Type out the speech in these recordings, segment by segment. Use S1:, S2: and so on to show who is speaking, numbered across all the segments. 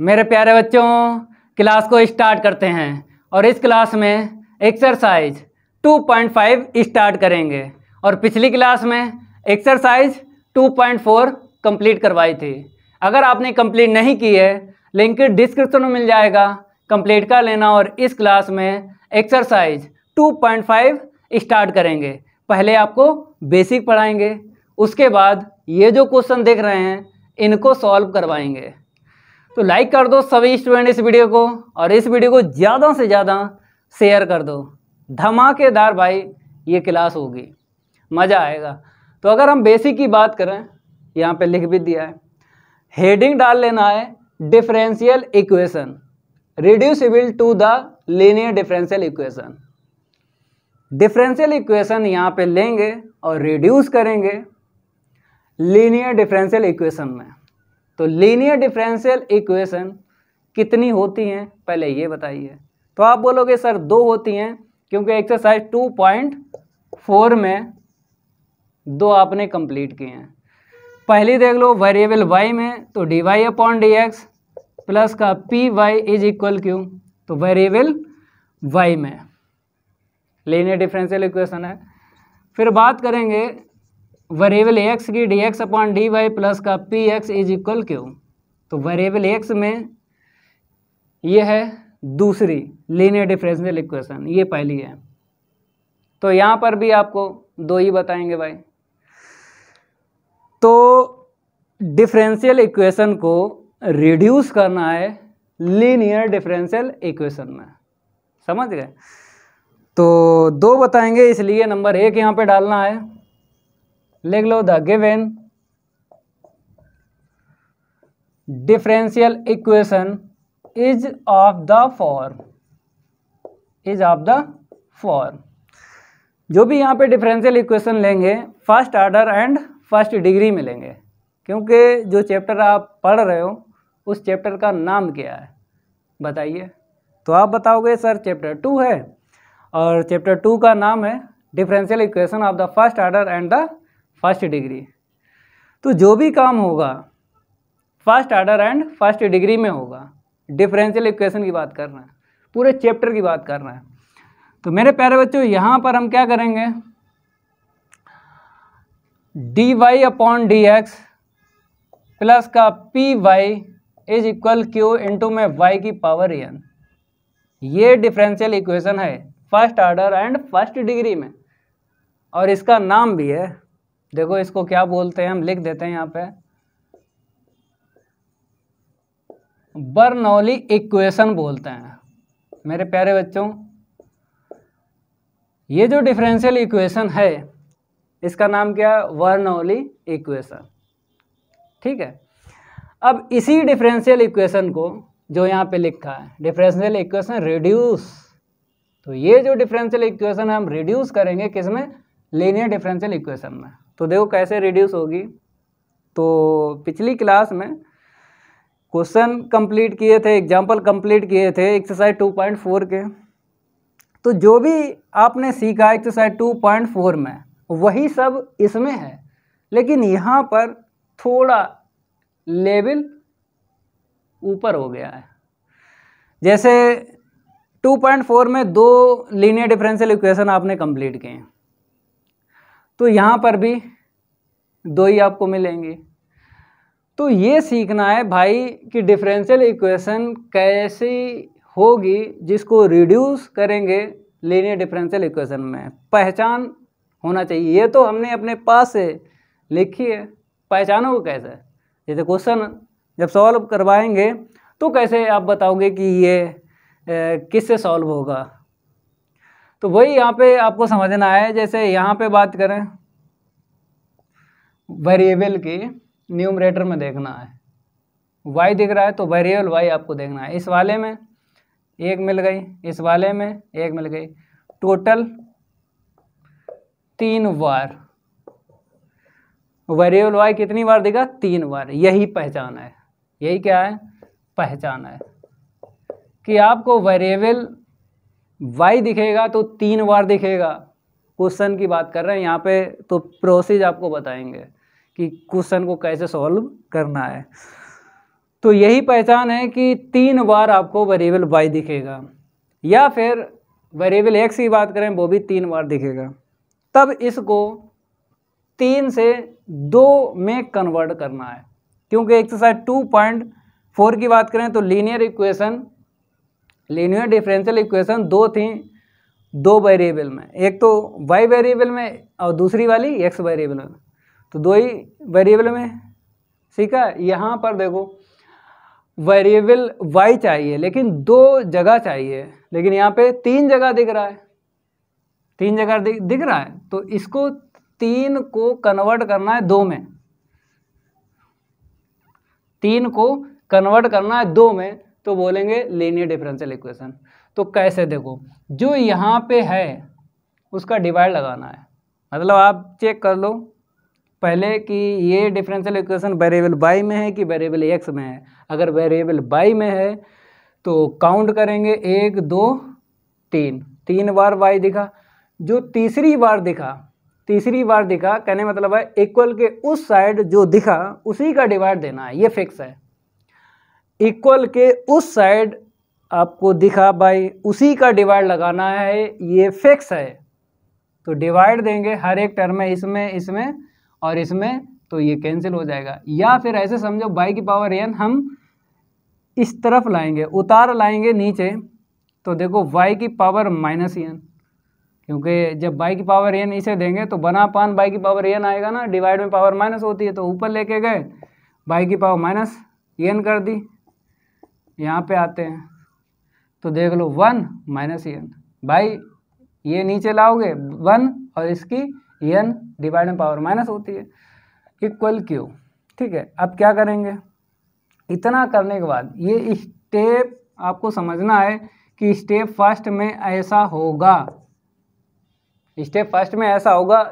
S1: मेरे प्यारे बच्चों, क्लास को स्टार्ट करते हैं और इस क्लास में एक्सरसाइज 2.5 स्टार्ट करेंगे और पिछली क्लास में एक्सरसाइज 2.4 कंप्लीट करवाई थी। अगर आपने कंप्लीट नहीं की है, लिंक डिस्क्रिप्शन में मिल जाएगा, कंप्लीट कर लेना। और इस क्लास में एक्सरसाइज 2.5 स्टार्ट करेंगे। पहले आपको बेसिक पढ़ाएंगे, उसके बाद ये जो क्वेश्चन देख रहे हैं इनको सॉल्व करवाएंगे। तो लाइक कर दो सभी स्टूडेंट इस वीडियो को, और इस वीडियो को ज़्यादा से ज़्यादा शेयर कर दो। धमाकेदार भाई ये क्लास होगी, मज़ा आएगा। तो अगर हम बेसिक की बात करें, यहाँ पे लिख भी दिया है, हेडिंग डाल लेना है differential equation reducible to the linear differential equation. Differential equation यहाँ पे लेंगे और रिड्यूस करेंगे लीनियर डिफरेंशियल इक्वेशन में। तो लीनियर डिफरेंशियल इक्वेशन कितनी होती हैं पहले ये बताइए। तो आप बोलोगे सर 2 होती हैं, क्योंकि एक्सरसाइज 2.4 में 2 आपने कंप्लीट किए हैं। पहली देख लो वेरिएबल y में, तो dy/dx प्लस का py इज इक्वल क्यू, तो वेरिएबल y में लीनियर डिफरेंशियल इक्वेशन है। फिर बात करेंगे वेरिएबल x की dx/dy प्लस का px इज इक्वल क्यू, तो वेरिएबल x में ये है दूसरी लीनियर डिफरेंशियल इक्वेशन, ये पहली है। तो यहाँ पर भी आपको 2 ही बताएंगे भाई। तो डिफरेंशियल इक्वेशन को रिड्यूस करना है लीनियर डिफरेंशियल इक्वेशन में, समझ गए। तो 2 बताएंगे, इसलिए नंबर 1 यहाँ पे डालना है। लिख लो the given differential equation is of the form, is of the form. जो भी यहाँ पे डिफरेंशियल इक्वेशन लेंगे first order and first degree में लेंगे, क्योंकि जो चैप्टर आप पढ़ रहे हो उस चैप्टर का नाम क्या है बताइए। तो आप बताओगे सर चैप्टर 2 है, और चैप्टर 2 का नाम है differential equation of the first order and the first degree. तो जो भी काम होगा first order and first degree में होगा। डिफरेंशियल इक्वेशन की बात कर रहे हैं, पूरे चैप्टर की बात कर रहे हैं। तो मेरे प्यारे बच्चों यहाँ पर हम क्या करेंगे, dy/dx प्लस का py is equal Q into में y की पावर n। ये डिफरेंशियल इक्वेशन है first order and first degree में, और इसका नाम भी है, देखो इसको क्या बोलते हैं, हम लिख देते हैं यहाँ पे, बर्नौली इक्वेशन बोलते हैं। मेरे प्यारे बच्चों ये जो डिफरेंशियल इक्वेशन है इसका नाम क्या है, बर्नौली इक्वेशन, ठीक है। अब इसी डिफरेंशियल इक्वेशन को जो यहाँ पे लिखा है डिफरेंशियल इक्वेशन रिड्यूस, तो ये जो डिफरेंशियल इक्वेशन है हम रिड्यूस करेंगे किसमें, लीनियर डिफरेंशियल इक्वेशन में। तो देखो कैसे रिड्यूस होगी। तो पिछली क्लास में क्वेश्चन कंप्लीट किए थे, एग्जाम्पल कंप्लीट किए थे एक्सरसाइज 2.4 के। तो जो भी आपने सीखा एक्सरसाइज 2.4 में वही सब इसमें है, लेकिन यहाँ पर थोड़ा लेवल ऊपर हो गया है। जैसे 2.4 में 2 लीनियर डिफरेंशियल इक्वेशन आपने कंप्लीट किए, तो यहाँ पर भी 2 ही आपको मिलेंगी। तो ये सीखना है भाई कि डिफरेंशियल इक्वेशन कैसी होगी जिसको रिड्यूस करेंगे लीनियर डिफरेंशियल इक्वेशन में, पहचान होना चाहिए। ये तो हमने अपने पास से लिखी है, पहचानो कैसे। जैसे क्वेश्चन जब सॉल्व करवाएंगे तो कैसे आप बताओगे कि ये किससे सॉल्व होगा। तो वही यहाँ पे आपको समझना है। जैसे यहाँ पे बात करें वेरिएबल की, न्यूमरेटर में देखना है y दिख रहा है, तो वेरिएबल y आपको देखना है। इस वाले में 1 मिल गई, इस वाले में 1 मिल गई, टोटल 3 बार वेरिएबल y कितनी बार दिखा, 3 बार। यही पहचान है, यही क्या है, पहचान है कि आपको वेरिएबल y दिखेगा तो 3 बार दिखेगा। क्वेश्चन की बात कर रहे हैं यहाँ पे, तो प्रोसेस आपको बताएंगे कि क्वेश्चन को कैसे सॉल्व करना है। तो यही पहचान है कि 3 बार आपको वेरिएबल y दिखेगा, या फिर वेरिएबल x की बात करें वो भी 3 बार दिखेगा। तब इसको 3 से 2 में कन्वर्ट करना है, क्योंकि एक्सरसाइज 2.4 की बात करें तो लीनियर डिफरेंशियल इक्वेशन 2 थी 2 वेरिएबल में, एक तो y वेरिएबल में और दूसरी वाली x वेरिएबल में, तो 2 ही वेरिएबल में सीखा। यहाँ पर देखो वेरिएबल y चाहिए लेकिन 2 जगह चाहिए, लेकिन यहाँ पे 3 जगह दिख रहा है, 3 जगह दिख रहा है, तो इसको 3 को कन्वर्ट करना है 2 में, 3 को कन्वर्ट करना है 2 में, तो बोलेंगे लीनियर डिफरेंशियल इक्वेशन। तो कैसे, देखो जो यहाँ पे है उसका डिवाइड लगाना है, मतलब आप चेक कर लो पहले कि ये डिफरेंशियल इक्वेशन वेरिएबल y में है कि वेरिएबल x में है। अगर वेरिएबल y में है तो काउंट करेंगे 1 2 3 बार y दिखा। जो तीसरी बार दिखा कहने मतलब है इक्वल के उस साइड जो दिखा उसी का डिवाइड देना है, ये फिक्स है। इक्वल के उस साइड आपको दिखा बाई उसी का डिवाइड लगाना है, ये फिक्स है। तो डिवाइड देंगे हर एक टर्म में, इसमें और इसमें, तो ये कैंसिल हो जाएगा। या फिर ऐसे समझो y की पावर n हम इस तरफ लाएंगे, उतार लाएंगे नीचे, तो देखो y की पावर -n, क्योंकि जब y की पावर n इसे देंगे तो बना पान y की पावर n आएगा ना, डिवाइड में पावर माइनस होती है, तो ऊपर लेके गए y की पावर -n कर दी। यहाँ पे आते हैं तो देख लो 1 -n, भाई ये नीचे लाओगे 1 और इसकी n डिवाइड में पावर माइनस होती है, इक्वल q। ठीक है, अब क्या करेंगे, इतना करने के बाद ये स्टेप आपको समझना है कि स्टेप फर्स्ट में ऐसा होगा,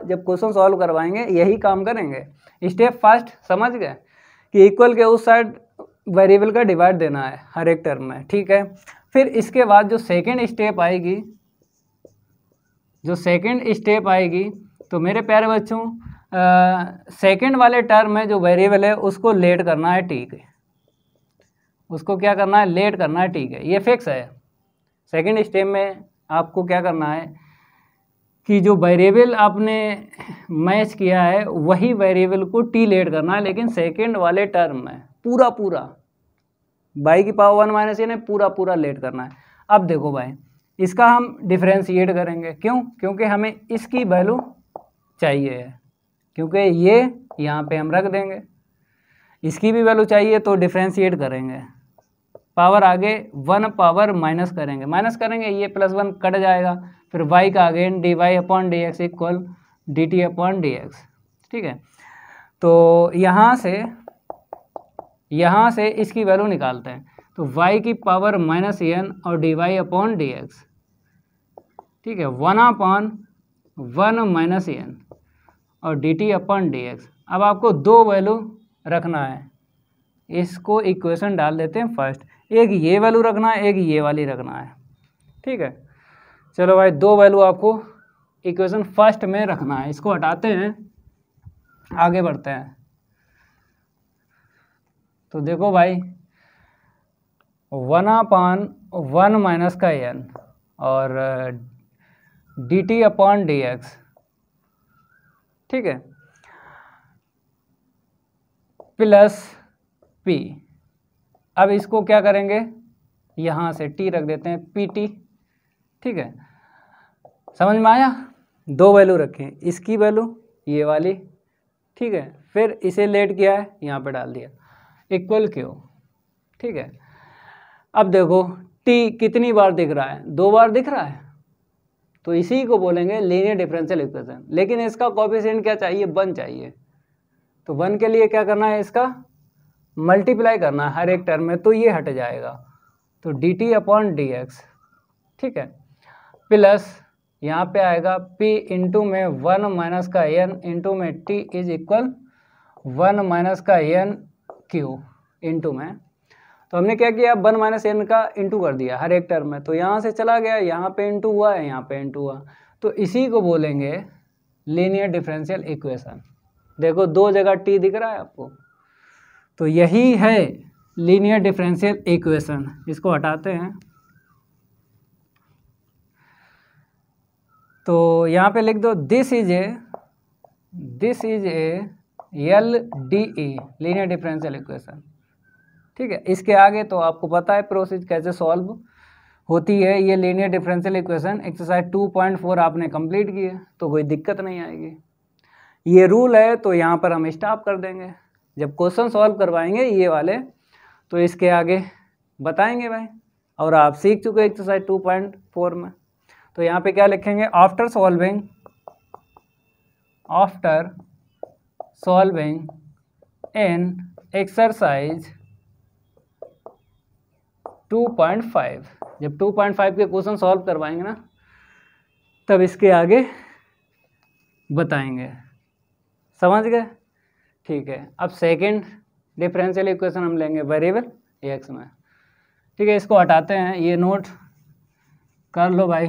S1: जब क्वेश्चन सॉल्व करवाएंगे यही काम करेंगे। स्टेप फर्स्ट समझ गए कि इक्वल के उस साइड वेरिएबल का डिवाइड देना है हर एक टर्म में, ठीक है। फिर इसके बाद जो सेकेंड स्टेप आएगी, तो मेरे प्यारे बच्चों सेकेंड वाले टर्म में जो वेरिएबल है उसको लेट करना है, ठीक है, उसको क्या करना है, लेट करना है, ठीक है, ये फिक्स है। सेकेंड स्टेप में आपको क्या करना है कि जो वेरिएबल आपने मैच किया है वही वेरिएबल को टी लेट करना है, लेकिन सेकेंड वाले टर्म में पूरा y की पावर 1 - n है, पूरा लेट करना है। अब देखो भाई इसका हम डिफरेंशिएट करेंगे, क्यों, क्योंकि हमें इसकी वैल्यू चाहिए है, क्योंकि ये यहाँ पे हम रख देंगे, इसकी भी वैल्यू चाहिए तो डिफरेंशिएट करेंगे, पावर आगे 1 पावर माइनस करेंगे, ये +1 कट जाएगा, फिर y का अगेन dy/dx इक्वल dt/dx, ठीक है। तो यहाँ से इसकी वैल्यू निकालते हैं, तो y की पावर -n और dy/dx, ठीक है, 1/1 -n और dt/dx। अब आपको 2 वैल्यू रखना है, इसको इक्वेशन डाल देते हैं फर्स्ट, एक ये वैल्यू रखना है, एक ये वाली रखना है, ठीक है। चलो भाई 2 वैल्यू आपको इक्वेशन फर्स्ट में रखना है, इसको हटाते हैं, आगे बढ़ते हैं। तो देखो भाई 1/1 - n और dt/dx, ठीक है, प्लस p। अब इसको क्या करेंगे, यहाँ से t रख देते हैं, pt, ठीक है, समझ में आया। 2 वैल्यू रखें, इसकी वैल्यू ये वाली, ठीक है, फिर इसे लेट किया है यहाँ पे डाल दिया, इक्वल q, ठीक है। अब देखो t कितनी बार दिख रहा है, 2 बार दिख रहा है, तो इसी को बोलेंगे लीनियर डिफरेंशियल इक्वेशन। लेकिन इसका कोएफिशिएंट क्या चाहिए, 1 चाहिए, तो 1 के लिए क्या करना है, इसका मल्टीप्लाई करना है हर एक टर्म में, तो ये हट जाएगा, तो dt/dx, ठीक है, प्लस यहाँ पे आएगा p इंटू में 1 - n इंटू में t is equal 1 - n q into में। तो हमने क्या किया, 1 - n का इंटू कर दिया हर एक टर्म में, तो यहाँ से चला गया, यहाँ पे इंटू हुआ है, यहाँ पे इंटू हुआ, तो इसी को बोलेंगे लीनियर डिफरेंशियल इक्वेशन। देखो 2 जगह t दिख रहा है आपको, तो यही है लीनियर डिफरेंशियल इक्वेशन, इसको हटाते हैं। तो यहाँ पे लिख दो this is a LDE linear differential equation. ठीक है, इसके आगे तो आपको पता है प्रोसेस कैसे सॉल्व होती है। ये लीनियर डिफरेंशियल इक्वेशन एक्सरसाइज 2.4 आपने कंप्लीट की है तो कोई दिक्कत नहीं आएगी। ये रूल है तो यहाँ पर हम स्टॉप कर देंगे। जब क्वेश्चन सॉल्व करवाएंगे ये वाले तो इसके आगे बताएंगे भाई। और आप सीख चुके एक्सरसाइज 2.4 में। तो यहाँ पे क्या लिखेंगे, आफ्टर सॉल्विंग इन एक्सरसाइज 2.5, जब 2.5 के क्वेश्चन सॉल्व करवाएंगे ना तब इसके आगे बताएंगे। समझ गए? ठीक है, अब सेकंड डिफरेंशियल इक्वेशन हम लेंगे वेरिएबल एक्स में। ठीक है, इसको हटाते हैं, ये नोट कर लो भाई।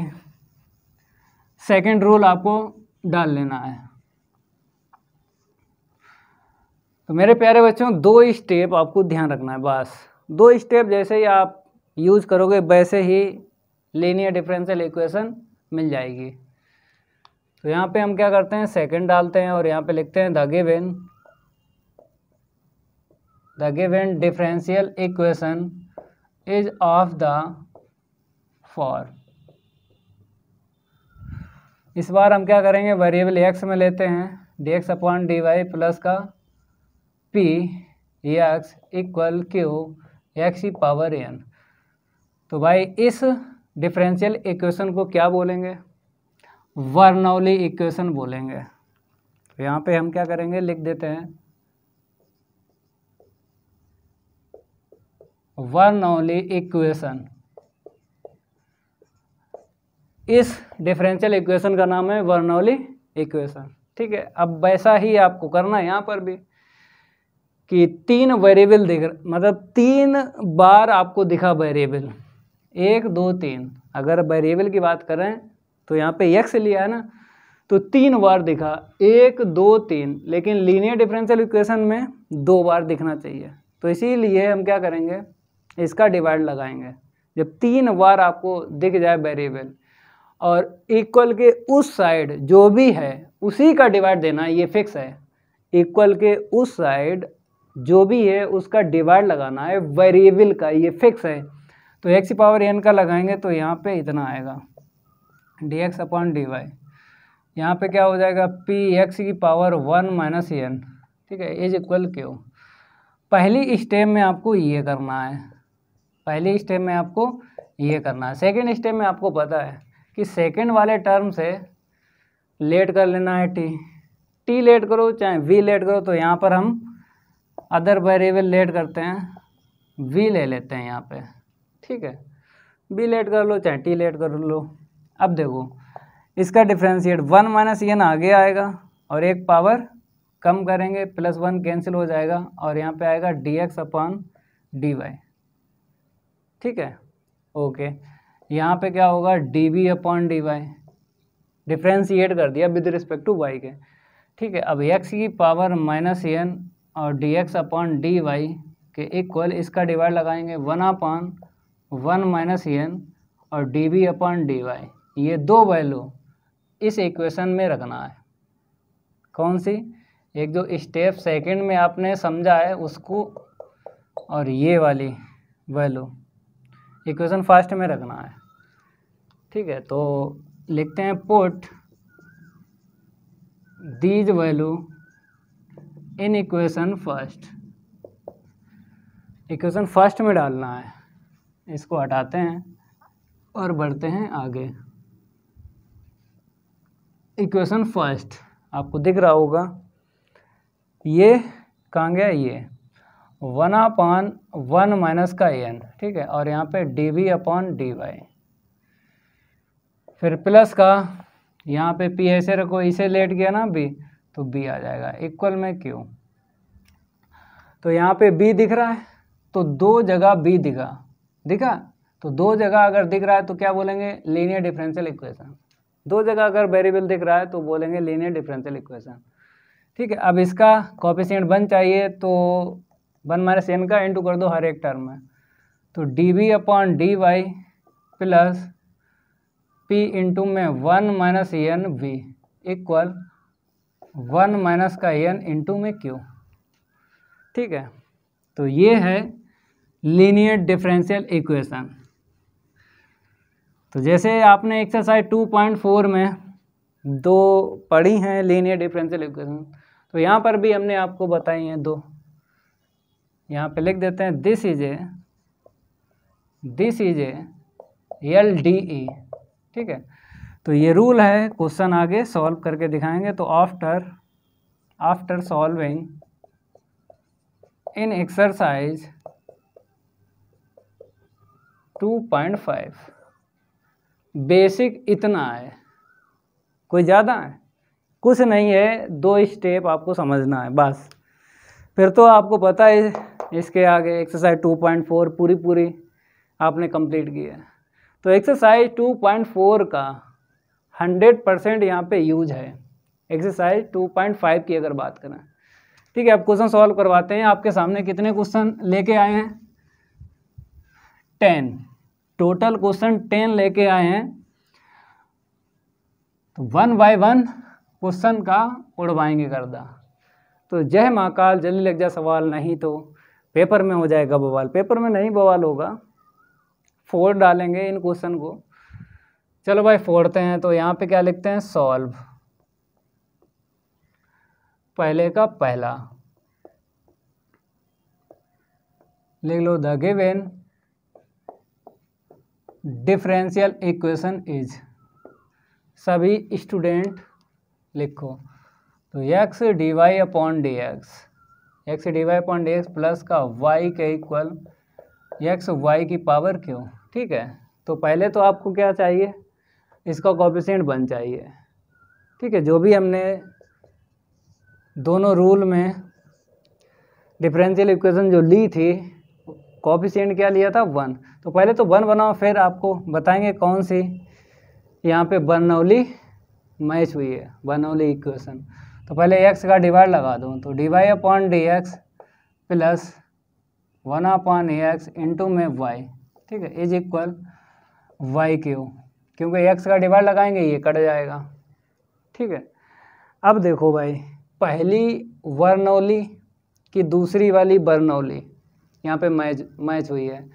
S1: सेकंड रूल आपको डाल लेना है। तो मेरे प्यारे बच्चों 2 स्टेप आपको ध्यान रखना है, बस 2 स्टेप जैसे ही आप यूज करोगे वैसे ही लीनियर डिफरेंशियल इक्वेशन मिल जाएगी। तो यहाँ पे हम क्या करते हैं, सेकंड डालते हैं और यहाँ पे लिखते हैं the given differential equation is of the for. इस बार हम क्या करेंगे, वेरिएबल एक्स में लेते हैं dx/dy प्लस का p x equal q x⁴n। तो भाई इस डिफरेंशियल इक्वेशन को क्या बोलेंगे, बर्नौली इक्वेशन बोलेंगे। तो यहाँ पे हम क्या करेंगे, लिख देते हैं बर्नौली इक्वेशन। इस डिफरेंशियल इक्वेशन का नाम है बर्नौली इक्वेशन। ठीक है, अब वैसा ही आपको करना है यहाँ पर भी कि 3 वेरिएबल दिख, मतलब 3 बार आपको दिखा वेरिएबल 1 2 3। अगर वेरिएबल की बात करें तो यहाँ पे x लिया है ना, तो 3 बार दिखा 1 2 3, लेकिन लीनियर डिफरेंशियल इक्वेशन में 2 बार दिखना चाहिए। तो इसीलिए हम क्या करेंगे, इसका डिवाइड लगाएंगे। जब 3 बार आपको दिख जाए वेरिएबल और इक्वल के उस साइड जो भी है उसी का डिवाइड देना, ये फिक्स है। इक्वल के उस साइड जो भी है उसका डिवाइड लगाना है वेरिएबल का, ये फिक्स है। तो x⁴n का लगाएंगे तो यहाँ पे इतना आएगा dx/dy। यहाँ पे क्या हो जाएगा, p(x⁴1 - n), ठीक है, इज इक्वल q। पहली स्टेप में आपको ये करना है, पहली स्टेप में आपको ये करना है। सेकेंड स्टेप में आपको पता है कि सेकेंड वाले टर्म से लेट कर लेना है t लेट करो चाहे v लेट करो। तो यहाँ पर हम अदर वेरिएबल लेट करते हैं, v ले लेते हैं यहाँ पे। ठीक है, v लेट कर लो चाहे t लेट कर लो। अब देखो इसका डिफ्रेंशिएट 1 - n आगे आएगा और एक पावर कम करेंगे, +1 कैंसिल हो जाएगा और यहाँ पे आएगा dx/dy। ठीक है, ओके। यहाँ पे क्या होगा, dv/dy, डिफ्रेंशिएट कर दिया विद रिस्पेक्ट टू y के। ठीक है, अब x⁻n और dx/dy के इक्वल इसका डिवाइड लगाएंगे 1/1 - n और dv/dy। ये 2 वैल्यू इस इक्वेशन में रखना है। कौन सी, एक जो स्टेप सेकंड में आपने समझा है उसको, और ये वाली वैल्यू इक्वेशन फर्स्ट में रखना है। ठीक है, तो लिखते हैं put these value in equation first. Equation first में डालना है। इसको हटाते हैं और बढ़ते हैं आगे। इक्वेशन फर्स्ट आपको दिख रहा होगा, ये कहाँ गया, ये 1/1 - n। ठीक है, और यहाँ पे dv/dy, फिर प्लस का यहाँ पे p ऐसे रखो, इसे लेट गया ना b, तो b आ जाएगा इक्वल में q। तो यहाँ पे b दिख रहा है तो 2 जगह b दिखा तो 2 जगह अगर दिख रहा है तो क्या बोलेंगे, लीनियर डिफरेंशियल इक्वेशन। 2 जगह अगर वेरिएबल दिख रहा है तो बोलेंगे लीनियर डिफरेंशियल इक्वेशन। ठीक है, अब इसका कोएफिशिएंट 1 चाहिए तो 1 माइनस एन का इंटू कर दो हर एक टर्म में, तो d v upon d y plus p into में 1 minus n v equal 1 minus का एन इंटू में क्यू। ठीक है, तो ये है लीनियर डिफरेंशियल इक्वेशन। तो जैसे आपने एक्सरसाइज 2.4 में दो पढ़ी हैं लीनियर डिफरेंशियल इक्वेशन, तो यहाँ पर भी हमने आपको बताई हैं दो। यहाँ पे लिख देते हैं दिस इज ए LDE। ठीक है, तो ये रूल है, क्वेश्चन आगे सॉल्व करके दिखाएंगे। तो after solving in exercise 2.5 basic इतना है, कोई ज़्यादा है कुछ नहीं है, 2 स्टेप आपको समझना है बस, फिर तो आपको पता है इसके आगे एक्सरसाइज 2.4 पूरी आपने कंप्लीट की है। तो एक्सरसाइज 2.4 का 100% यहाँ पे यूज है एक्सरसाइज 2.5 की अगर बात करें। ठीक है, अब क्वेश्चन सॉल्व करवाते हैं। आपके सामने कितने क्वेश्चन लेके आए हैं? 10 टोटल क्वेश्चन 10 लेके आए हैं। तो 1 बाय 1 क्वेश्चन का उड़वाएंगे गर्दा। तो जय महाकाल जल्दी लग जा सवाल, नहीं तो पेपर में हो जाएगा बवाल। पेपर में नहीं बवाल होगा, फोड़ डालेंगे इन क्वेश्चन को। चलो भाई फोड़ते हैं। तो यहाँ पे क्या लिखते हैं? सॉल्व पहले का पहला लिख लो, the given differential equation is, सभी स्टूडेंट लिखो। तो x d y upon d x plus का वाई के इक्वल एक्स वाई की पावर क्यों। ठीक है, तो पहले तो आपको क्या चाहिए? इसका कोएफिशिएंट 1 चाहिए। ठीक है, जो भी हमने दोनों रूल में डिफरेंशियल इक्वेशन जो ली थी, कोएफिशिएंट क्या लिया था? 1। तो पहले तो 1 बनाओ, फिर आपको बताएंगे कौन सी यहाँ पे बर्नौली मैच हुई है, बर्नौली इक्वेशन। तो पहले x का डिवाइड लगा दूँ, तो d y upon d x plus 1 upon x into में y, ठीक है, इज इक्वल वाई क्यू, क्योंकि x का डिवाइड लगाएंगे ये कट जाएगा। ठीक है, अब देखो भाई, पहली बर्नौली की दूसरी वाली बर्नौली यहाँ पे मैच हुई है।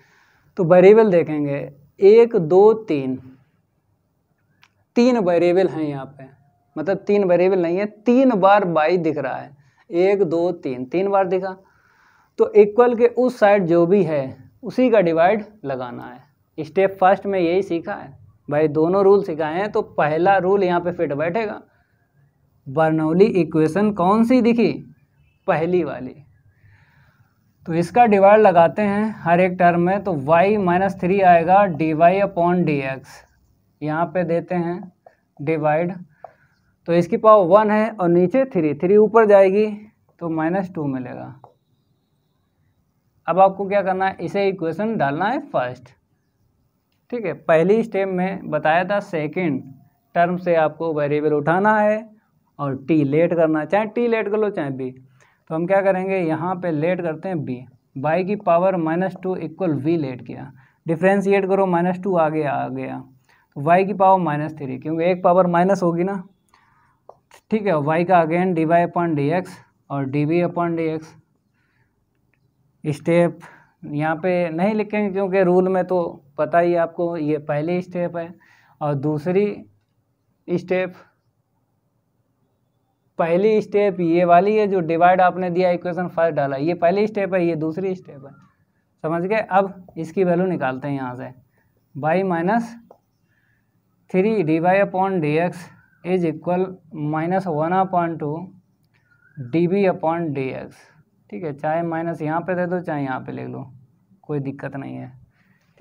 S1: तो वेरिएबल देखेंगे 1 2 3 वेरिएबल हैं यहाँ पे, मतलब 3 वेरिएबल नहीं है, 3 बार y दिख रहा है। 1 2 3 बार दिखा, तो इक्वल के उस साइड जो भी है उसी का डिवाइड लगाना है। स्टेप फर्स्ट में यही सीखा है भाई, दोनों रूल सिखाए हैं, तो पहला रूल यहाँ पे फिट बैठेगा। बर्नौली इक्वेशन कौन सी दिखी? पहली वाली। तो इसका डिवाइड लगाते हैं हर एक टर्म में, तो y माइनस 3 आएगा d y upon d x, यहाँ पे देते हैं डिवाइड, तो इसकी पावर 1 है और नीचे 3 ऊपर जाएगी तो -2 मिलेगा। अब आपको क्या करना है? इसे इक्वेशन डालना है फर्स्ट। ठीक है, पहली स्टेप में बताया था सेकंड टर्म से आपको वेरिएबल उठाना है और t लेट करना है, चाहे t लेट कर लो चाहे b। तो हम क्या करेंगे? यहाँ पे लेट करते हैं b, y की पावर -2 इक्वल v लेट किया, डिफ्रेंशिएट करो -2 आगे आ गया, तो y की पावर -3, क्योंकि एक पावर माइनस होगी ना। ठीक है, y का again d y upon d x और d v upon d x. Step यहाँ पे नहीं लिखेंगे क्योंकि रूल में तो पता ही आपको, ये पहली स्टेप है। और दूसरी स्टेप, पहली स्टेप ये वाली है जो डिवाइड आपने दिया, इक्वेशन फर्स्ट डाला, ये पहली स्टेप है, ये दूसरी स्टेप है, समझ गए। अब इसकी वैल्यू निकालते हैं यहाँ से, y -3 d y upon d x is equal -1/2 d b upon d x. ठीक है, चाहे माइनस यहाँ पे दे दो चाहे यहाँ पे ले लो, कोई दिक्कत नहीं है।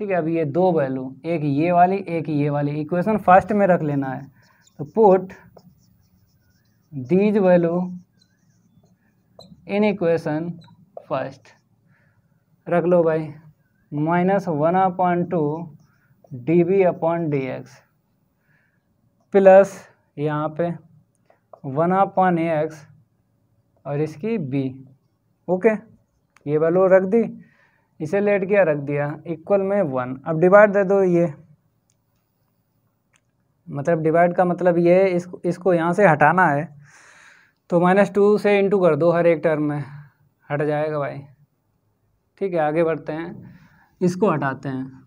S1: ठीक है, अब ये दो वैल्यू, एक ये वाली एक ये वाली, इक्वेशन फर्स्ट में रख लेना है। तो put these value in equation first, रख लो भाई, -1/2 d b upon d x plus यहाँ पे 1/x और इसकी b। ओके, ये वैल्यू रख दी, इसे लेट किया, रख दिया, इक्वल में 1। अब डिवाइड दे दो, ये मतलब डिवाइड का मतलब ये है इसको यहाँ से हटाना है, तो -2 से इंटू कर दो हर एक टर्म में, हट जाएगा भाई। ठीक है, आगे बढ़ते हैं, इसको हटाते हैं।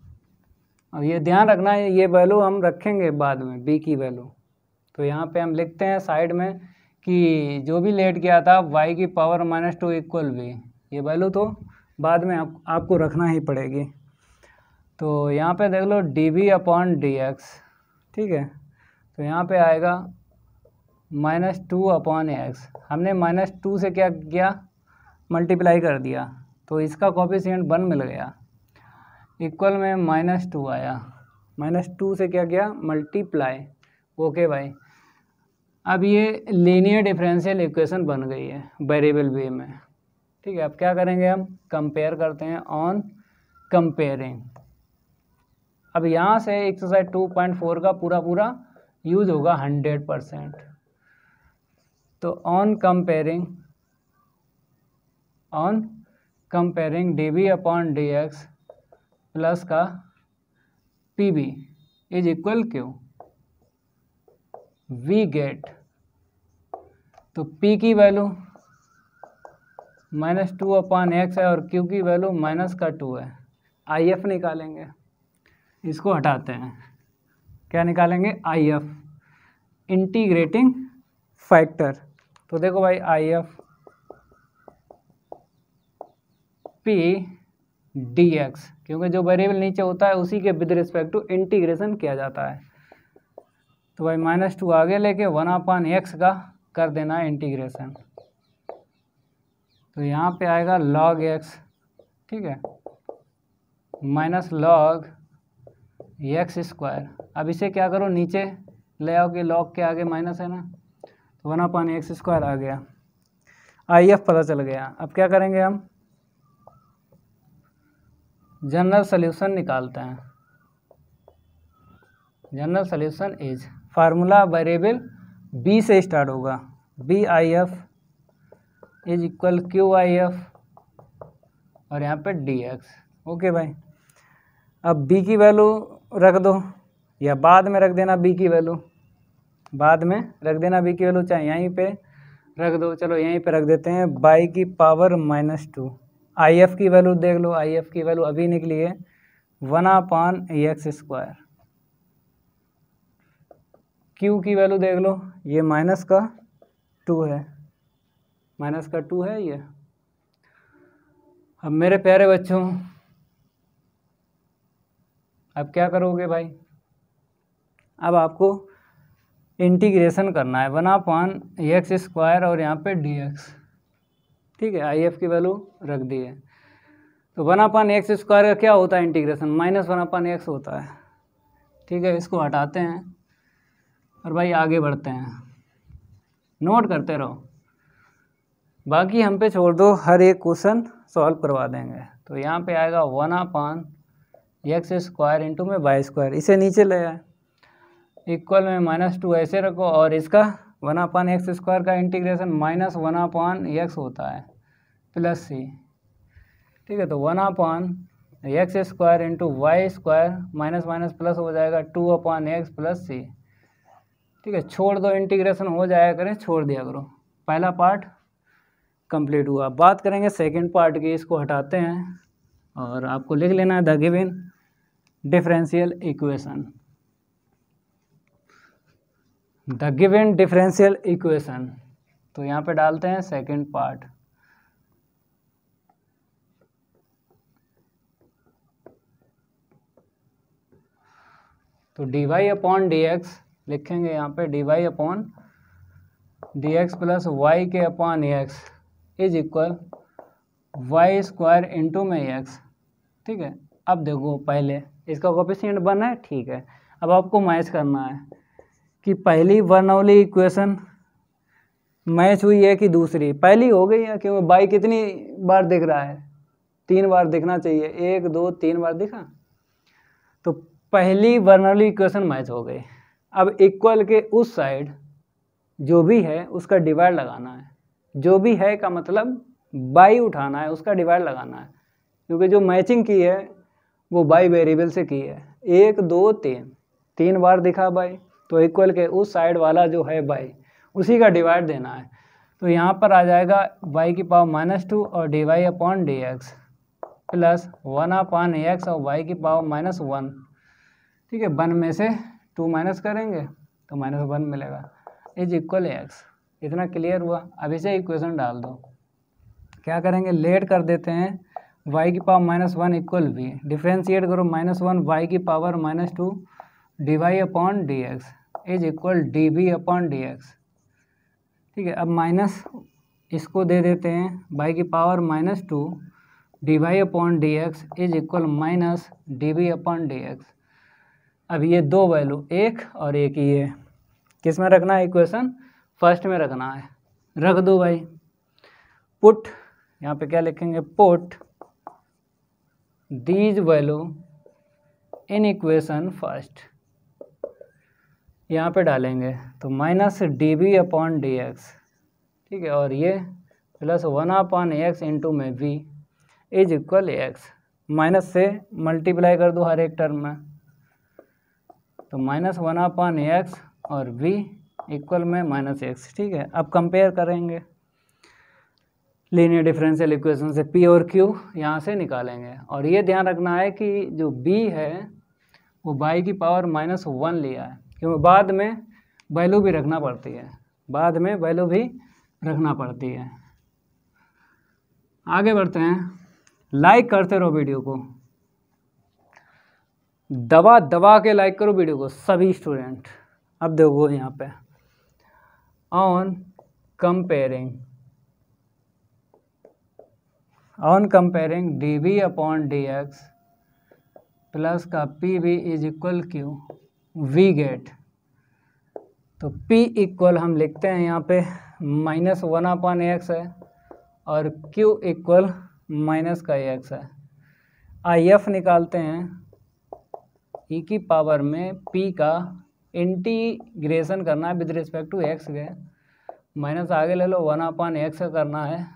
S1: अब ये ध्यान रखना है, ये वैल्यू हम रखेंगे बाद में, b की वैल्यू। तो यहाँ पे हम लिखते हैं साइड में कि जो भी लेट किया था y की पावर -2 इक्वल v, ये वैल्यू तो बाद में आपको रखना ही पड़ेगी। तो यहाँ पे देख लो dv/dx, ठीक है, तो यहाँ पे आएगा -2/x। हमने -2 से क्या किया, मल्टीप्लाई कर दिया, तो इसका कोफिशिएंट 1 मिल गया, इक्वल में -2 आया, -2 से क्या किया, मल्टीप्लाई। ओके भाई, अब ये लीनियर डिफरेंशियल इक्वेशन बन गई है वेरिएबल वे में। ठीक है, अब क्या करेंगे, हम कंपेयर करते हैं ऑन कंपेयरिंग। अब यहाँ से एक्सरसाइज 2.4 का पूरा यूज होगा 100%। तो ऑन कंपेयरिंग dv/dx प्लस का pb is equal Q, we get, तो p की वैल्यू -2/x है और q की वैल्यू -2 है। if निकालेंगे, इसको हटाते हैं, क्या निकालेंगे, if, इंटीग्रेटिंग फैक्टर। तो देखो भाई if p dx, क्योंकि जो वेरिएबल नीचे होता है उसी के विद रिस्पेक्ट टू इंटीग्रेशन किया जाता है। तो भाई -2 आगे लेके 1/x का कर देना है इंटीग्रेशन, तो यहाँ पे आएगा log x, ठीक है, माइनस log x²। अब इसे क्या करो, नीचे ले आओ कि log के आगे माइनस है ना, तो 1/x² आ गया, if पता चल गया। अब क्या करेंगे, हम जनरल सोल्यूशन निकालते हैं। General solution is, formula variable b से स्टार्ट होगा, BIF इज इक्वल QIF और यहाँ पे dx। ओके भाई, अब b की वैल्यू रख दो या बाद में रख देना, b की वैल्यू बाद में रख देना, b की वैल्यू चाहे यहीं पे रख दो, चलो यहीं पे रख देते हैं, y की पावर -2। if की वैल्यू देख लो, if की वैल्यू अभी निकली है 1/x²। q की वैल्यू देख लो, ये -2 है, -2 है ये। अब मेरे प्यारे बच्चों, अब क्या करोगे भाई, अब आपको इंटीग्रेशन करना है 1/x² और यहाँ पे dx। ठीक है, if की वैल्यू रख दी है, तो 1/x² का क्या होता है इंटीग्रेशन, -1/x होता है। ठीक है, इसको हटाते हैं और भाई आगे बढ़ते हैं, नोट करते रहो, बाकी हम पे छोड़ दो, हर एक क्वेश्चन सॉल्व करवा देंगे। तो यहाँ पे आएगा 1/x² इंटू में y², इसे नीचे ले आए, इक्वल में -2 ऐसे रखो, और इसका 1/x² का इंटीग्रेशन -1/x होता है प्लस c। ठीक है, तो 1/x² into y² minus minus plus हो जाएगा 2/x प्लस c। ठीक है, छोड़ दो, इंटीग्रेशन हो जाया करें, छोड़ दिया करो। पहला पार्ट कंप्लीट हुआ, बात करेंगे सेकंड पार्ट की, इसको हटाते हैं और आपको लिख लेना है the given differential equation. The given differential equation, तो यहाँ पे डालते हैं सेकंड पार्ट। तो dy/dx लिखेंगे यहाँ पे, dy/dx प्लस y के upon x is equal y² into में x। ठीक है, अब देखो पहले इसका कोफिशिएंट 1 है, ठीक है, अब आपको मैच करना है कि पहली बर्नौली इक्वेशन मैच हुई है कि दूसरी। पहली हो गई है, क्योंकि y कितनी बार दिख रहा है, 3 बार दिखना चाहिए, 1 2 3 बार दिखा, तो पहली बर्नौली इक्वेशन मैच हो गई। अब इक्वल के उस साइड जो भी है उसका डिवाइड लगाना है, जो भी है का मतलब बाई उठाना है, उसका डिवाइड लगाना है, क्योंकि जो मैचिंग की है वो बाई वेरिएबल से की है। 1 2 3 3 बार दिखा बाई, तो इक्वल के उस साइड वाला जो है बाई उसी का डिवाइड देना है। तो यहाँ पर आ जाएगा y की पावर -2 और dy upon dx plus 1/x और y की पावर -1। ठीक है, 1 में से 2 माइनस करेंगे तो -1 मिलेगा इज इक्वल x। इतना क्लियर हुआ। अब इसे इक्वेशन डाल दो। क्या करेंगे, लेट कर देते हैं y की पावर -1 इक्वल v, डिफ्रेंशिएट करो -1 y की power -2 dy upon dx is equal dv upon dx। ठीक है, अब माइनस इसको दे देते हैं y की power -2 dy upon dx is equal -dv upon dx। अब ये दो वैल्यू, एक और एक ही है, किस में रखना है, इक्वेशन फर्स्ट में रखना है। रख दो भाई, पुट, यहाँ पे क्या लिखेंगे, put these value in equation first, यहाँ पे डालेंगे तो -dv अपॉन dx। ठीक है, और ये प्लस 1/x इंटू में v is equal x। Minus से मल्टीप्लाई कर दो हर एक टर्म में, तो -1/x और v इक्वल में -x। ठीक है, अब कंपेयर करेंगे लीनियर डिफरेंशियल इक्वेशन से, p और q यहाँ से निकालेंगे। और ये ध्यान रखना है कि जो b है वो y की पावर -1 लिया है, क्योंकि बाद में वैल्यू भी रखना पड़ती है, बाद में वैल्यू भी रखना पड़ती है। आगे बढ़ते हैं, लाइक करते रहो वीडियो को, दबा दबा के लाइक करो वीडियो को सभी स्टूडेंट। अब देखो यहाँ पे on comparing dv upon dx plus का pv is equal q v get. तो p इक्वल हम लिखते हैं यहाँ पे -1/x है और q इक्वल माइनस का x है। if निकालते हैं, e की पावर में p का इंटीग्रेशन करना है विद रिस्पेक्ट टू x के, माइनस आगे ले लो 1/x करना है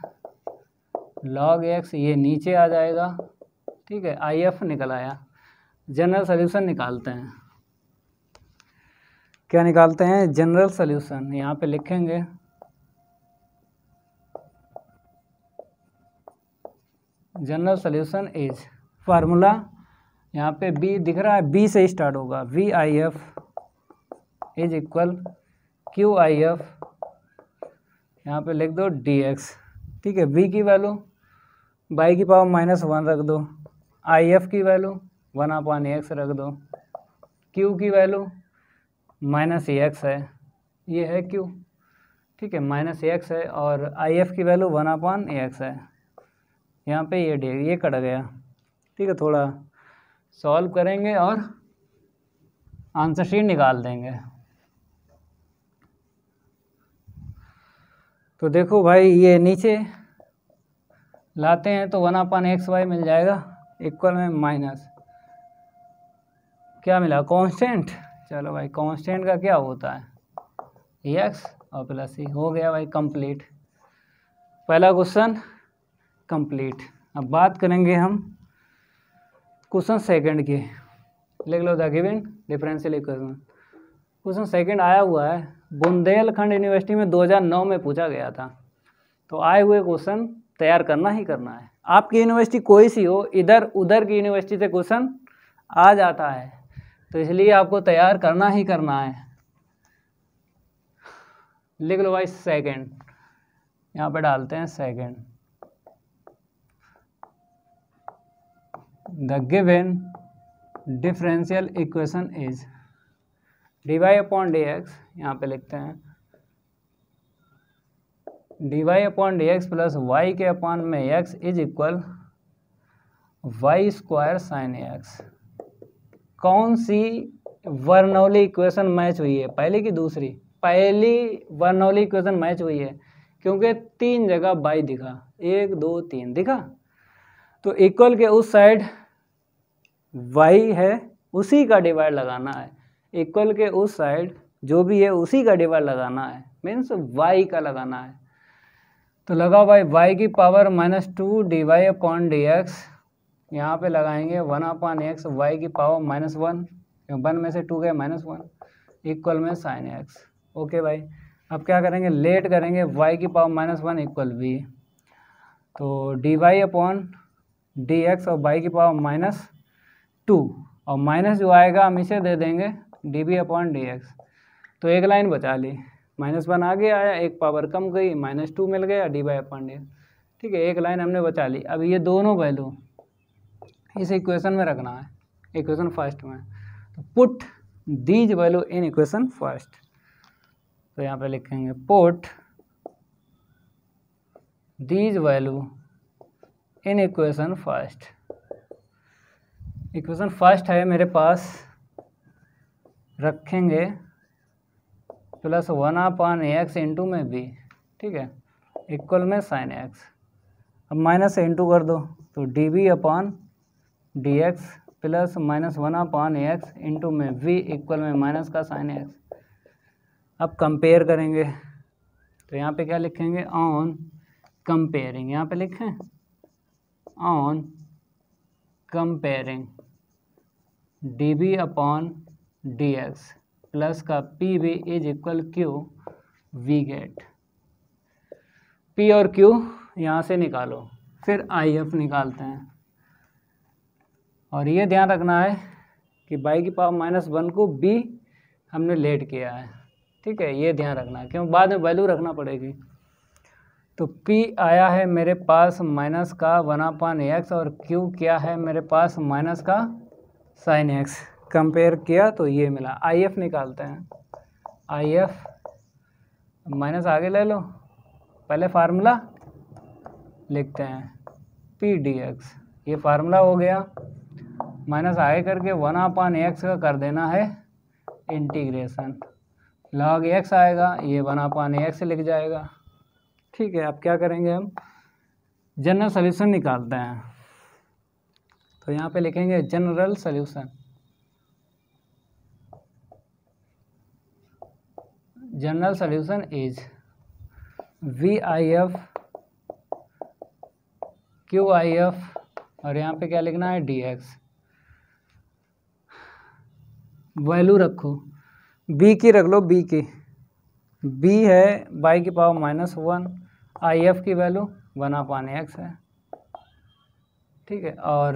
S1: log x, ये नीचे आ जाएगा। ठीक है, if निकल आया। जनरल सॉल्यूशन निकालते हैं, क्या निकालते हैं, जनरल सॉल्यूशन। यहाँ पे लिखेंगे जनरल सॉल्यूशन इज, फार्मूला यहाँ पे b दिख रहा है, b से स्टार्ट होगा, VIF इज इक्वल QIF, यहाँ पे लिख दो dx। ठीक है, v की वैल्यू y की पावर -1 रख दो, IF की वैल्यू 1/x रख दो, q की वैल्यू -x है, ये है q। ठीक है, -x है और IF की वैल्यू 1/x है, यहाँ पे ये कट गया। ठीक है, थोड़ा सॉल्व करेंगे और आंसर शीट निकाल देंगे। तो देखो भाई, ये नीचे लाते हैं तो 1/xy मिल जाएगा, इक्वल में माइनस क्या मिला, कांस्टेंट। चलो भाई, कांस्टेंट का क्या होता है, x और प्लस c। हो गया भाई कंप्लीट, पहला क्वेश्चन कंप्लीट। अब बात करेंगे हम क्वेश्चन सेकंड की। लिख लो the given differential equation. Question second आया हुआ है, बुंदेलखंड यूनिवर्सिटी में 2009 में पूछा गया था। तो आए हुए क्वेश्चन तैयार करना ही करना है। आपकी यूनिवर्सिटी कोई सी हो, इधर उधर की यूनिवर्सिटी से क्वेश्चन आ जाता है, तो इसलिए आपको तैयार करना ही करना है। लिख लो भाई सेकंड, यहाँ पे डालते हैं second. The given differential equation is dy upon dx, यहाँ पे लिखते हैं dy upon dx plus y के अपॉन में x is equal y square sine x। कौन सी बर्नौली इक्वेशन मैच हुई है, पहली की दूसरी? पहली बर्नौली इक्वेशन मैच हुई है, क्योंकि 3 जगह y दिखा, 1 2 3 दिखा। तो इक्वल के उस साइड y है, उसी का डिवाइड लगाना है। इक्वल के उस साइड जो भी है उसी का डिवाइड लगाना है, मीन्स y का लगाना है। तो लगाओ भाई y की power -2 dy upon d x, यहाँ पर लगाएंगे 1/x y की पावर -1, 1 में से 2 गए -1 इक्वल में sin x। ओके भाई, अब क्या करेंगे, लेट करेंगे y की पावर -1 इक्वल v, तो dy अपॉन डी एक्स और y की पावर -2 और माइनस जो आएगा हम इसे दे देंगे dv अपॉन डी एक्स। तो एक लाइन बचा ली, -1 आगे आया, एक पावर कम गई, -2 मिल गया dy अपॉन डी एक्स। ठीक है, एक लाइन हमने बचा ली। अब ये दोनों वैल्यू इस इक्वेशन में रखना है, इक्वेशन फर्स्ट में। तो put these value in equation first, तो यहाँ पे लिखेंगे put these value in equation first. Equation first है मेरे पास, रखेंगे +1/x इंटू में v, ठीक है, इक्वल में sin x। अब माइनस से इंटू कर दो, तो dv upon d x plus -1/x into में v इक्वल में माइनस का sin x। अब कंपेयर करेंगे, तो यहाँ पे क्या लिखेंगे, ऑन कंपेयरिंग, यहाँ पे लिखें on comparing dv upon d x plus का P V is equal Q we get. P और क्यू यहाँ से निकालो, फिर आई एफ निकालते हैं। और ये ध्यान रखना है कि y की पावर -1 को b हमने लेट किया है, ठीक है, ये ध्यान रखना है, क्यों बाद में वैल्यू रखना पड़ेगी। तो p आया है मेरे पास माइनस का 1/x और q क्या है मेरे पास माइनस का sin x। कंपेयर किया तो ये मिला। आई एफ निकालते हैं, आई एफ माइनस आगे ले लो, पहले फार्मूला लिखते हैं पी डी एक्स, ये फार्मूला हो गया, माइनस आगे करके 1/x का कर देना है इंटीग्रेशन, log x आएगा, ये 1/x लिख जाएगा। ठीक है, अब क्या करेंगे, हम जनरल सॉल्यूशन निकालते हैं। तो यहाँ पे लिखेंगे general solution, general solution is v I F q I F, और यहाँ पे क्या लिखना है डी एक्स। वैल्यू रखो, b की रख लो, b की, b है y की पावर -1, आई एफ की वैल्यू 1/x है, ठीक है, और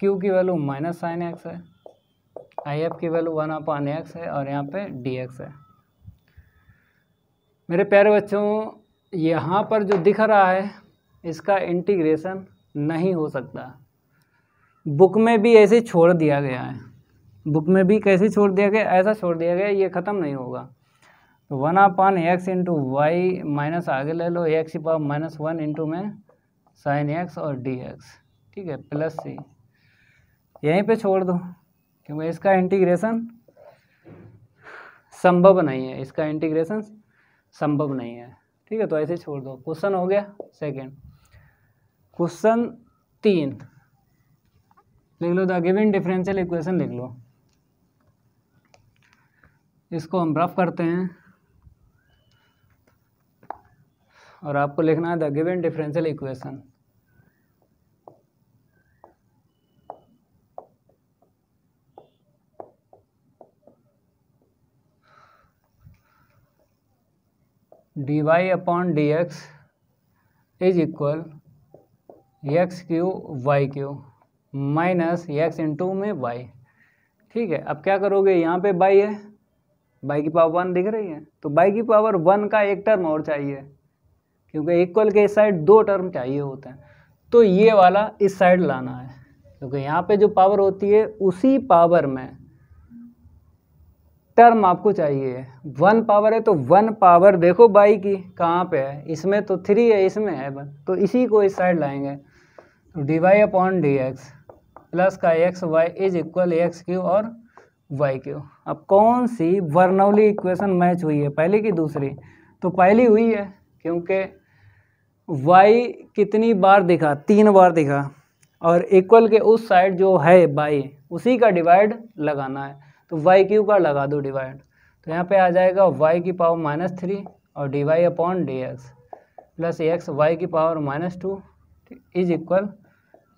S1: q की वैल्यू -sin x है, आई एफ की वैल्यू 1/x है, और यहाँ पे dx है। मेरे प्यारे बच्चों, यहाँ पर जो दिख रहा है इसका इंटीग्रेशन नहीं हो सकता, बुक में भी ऐसे छोड़ दिया गया है, बुक में भी कैसे छोड़ दिया गया, ऐसा छोड़ दिया गया, ये ख़त्म नहीं होगा। तो 1/x इंटू वाई माइनस आगे ले लो, x की पावर -1 इंटू में sin x और dx, ठीक है, प्लस c, यहीं पे छोड़ दो, क्योंकि इसका इंटीग्रेशन संभव नहीं है, इसका इंटीग्रेशन संभव नहीं है, ठीक है, तो ऐसे छोड़ दो। क्वेश्चन हो गया सेकंड। क्वेश्चन 3 लिख लो, द गिवन डिफरेंशियल इक्वेशन लिख लो, इसको हम रफ करते हैं, और आपको लिखना है the given differential equation. dy upon d x is equal x³ minus x into में y, ठीक है। अब क्या करोगे, यहाँ पे y है, y की पावर 1 दिख रही है, तो y की पावर 1 का एक टर्म और चाहिए, क्योंकि इक्वल के इस साइड 2 टर्म चाहिए होते हैं, तो ये वाला इस साइड लाना है, क्योंकि यहाँ पे जो पावर होती है उसी पावर में टर्म आपको चाहिए। 1 पावर है तो 1 पावर देखो y की कहाँ पे है, इसमें तो 3 है, इसमें है 1, तो इसी को इस साइड लाएंगे। तो dy upon d x plus का xy इज इक्वल x³ और y³। अब कौन सी बर्नौली इक्वेशन मैच हुई है, पहली की दूसरी? तो पहली हुई है, क्योंकि y कितनी बार दिखा, 3 बार दिखा, और इक्वल के उस साइड जो है y उसी का डिवाइड लगाना है, तो y³ का लगा दो डिवाइड, तो यहाँ पे आ जाएगा y की पावर -3 और dy upon d x. Plus x y की power -2 is equal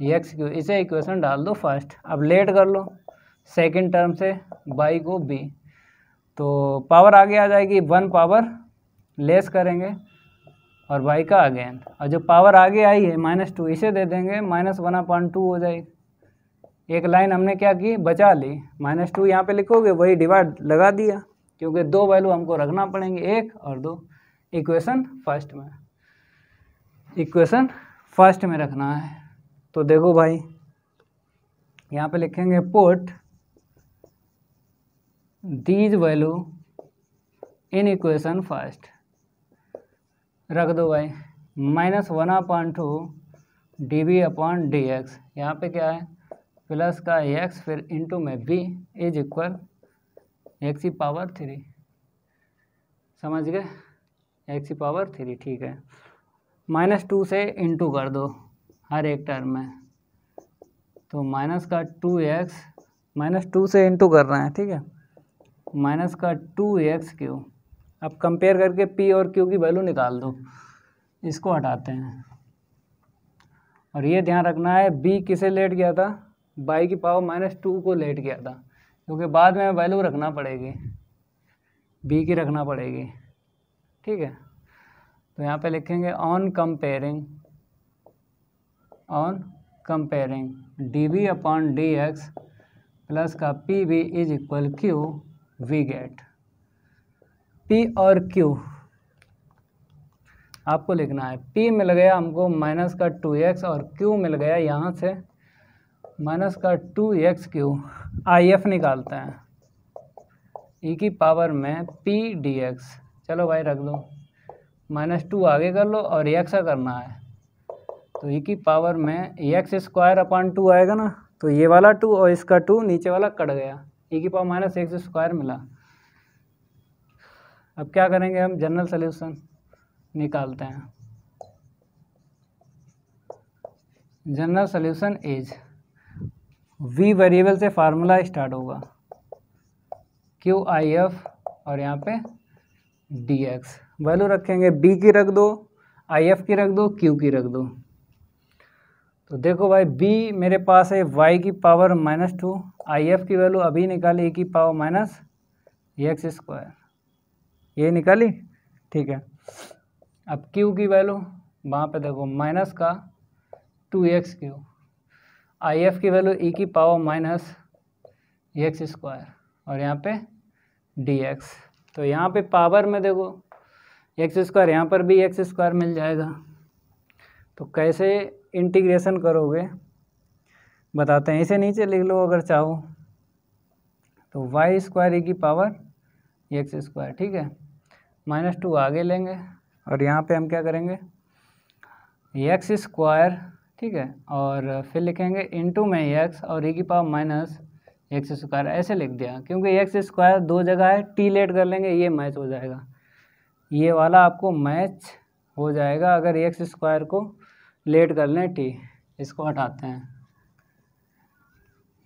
S1: x Q. इसे इक्वेशन डाल दो फर्स्ट। अब लेट कर लो सेकंड टर्म से बाई को बी, तो पावर आगे आ जाएगी 1 पावर लेस करेंगे और बाई का अगेन, और जो पावर आगे आई है -2 इसे दे देंगे -1/2 हो जाएगी। एक लाइन हमने क्या की बचा ली, -2 यहाँ पे लिखोगे वही डिवाइड लगा दिया, क्योंकि दो वैल्यू हमको रखना पड़ेंगे 1 और 2। इक्वेशन फर्स्ट में रखना है। तो देखो भाई यहाँ पे लिखेंगे put these value in equation first. रख दो भाई -1/2 dv/dx, यहाँ पे क्या है प्लस का x फिर इंटू में v इज इक्वल x की पावर 3। समझ गए, x की पावर 3, ठीक है। -2 से इंटू कर दो हर एक टर्म में, तो माइनस का 2x, -2 से इंटू कर रहे हैं, ठीक है, माइनस का 2x क्यू। अब कंपेयर करके p और q की वैल्यू निकाल दो, इसको हटाते हैं। और ये ध्यान रखना है b किसे लेट गया था, बाई की पावर -2 को लेट गया था, क्योंकि बाद में वैल्यू रखना पड़ेगी, b की रखना पड़ेगी, ठीक है। तो यहाँ पे लिखेंगे ऑन कंपेयरिंग dv/dx प्लस का pv is equal q, we get p और q आपको लिखना है। p मिल गया हमको माइनस का 2x और q मिल गया यहाँ से माइनस का 2x3। IF निकालते हैं e की पावर में p dx। चलो भाई रख दो, -2 आगे कर लो और x करना है, तो e की पावर में x² आएगा ना, तो ये वाला 2 और इसका 2 नीचे वाला कट गया, e की पावर -x² मिला। अब क्या करेंगे हम, जनरल सॉल्यूशन निकालते हैं। General solution is v variable से फार्मूला स्टार्ट होगा QIF और यहाँ पे dx। वैल्यू रखेंगे b की रख दो, IF की रख दो, q की रख दो। तो देखो भाई b मेरे पास है y की पावर -2, IF की वैल्यू अभी निकाली e की पावर -x², ये निकाली, ठीक है। अब q की वैल्यू वहाँ पे देखो माइनस का 2x3, IF की वैल्यू e की पावर -x² और यहाँ पे dx। तो यहाँ पे पावर में देखो x², यहाँ पर भी x² मिल जाएगा। तो कैसे इंटीग्रेशन करोगे बताते हैं, इसे नीचे लिख लो अगर चाहो तो y² e की पावर x², ठीक है। -2 आगे लेंगे और यहाँ पे हम क्या करेंगे x², ठीक है, और फिर लिखेंगे इंटू में x और e की पावर -x², ऐसे लिख दिया, क्योंकि x² दो जगह है, t लेट कर लेंगे, ये मैच हो जाएगा, ये वाला आपको मैच हो जाएगा अगर x² को लेट कर लें t। इसको हटाते हैं,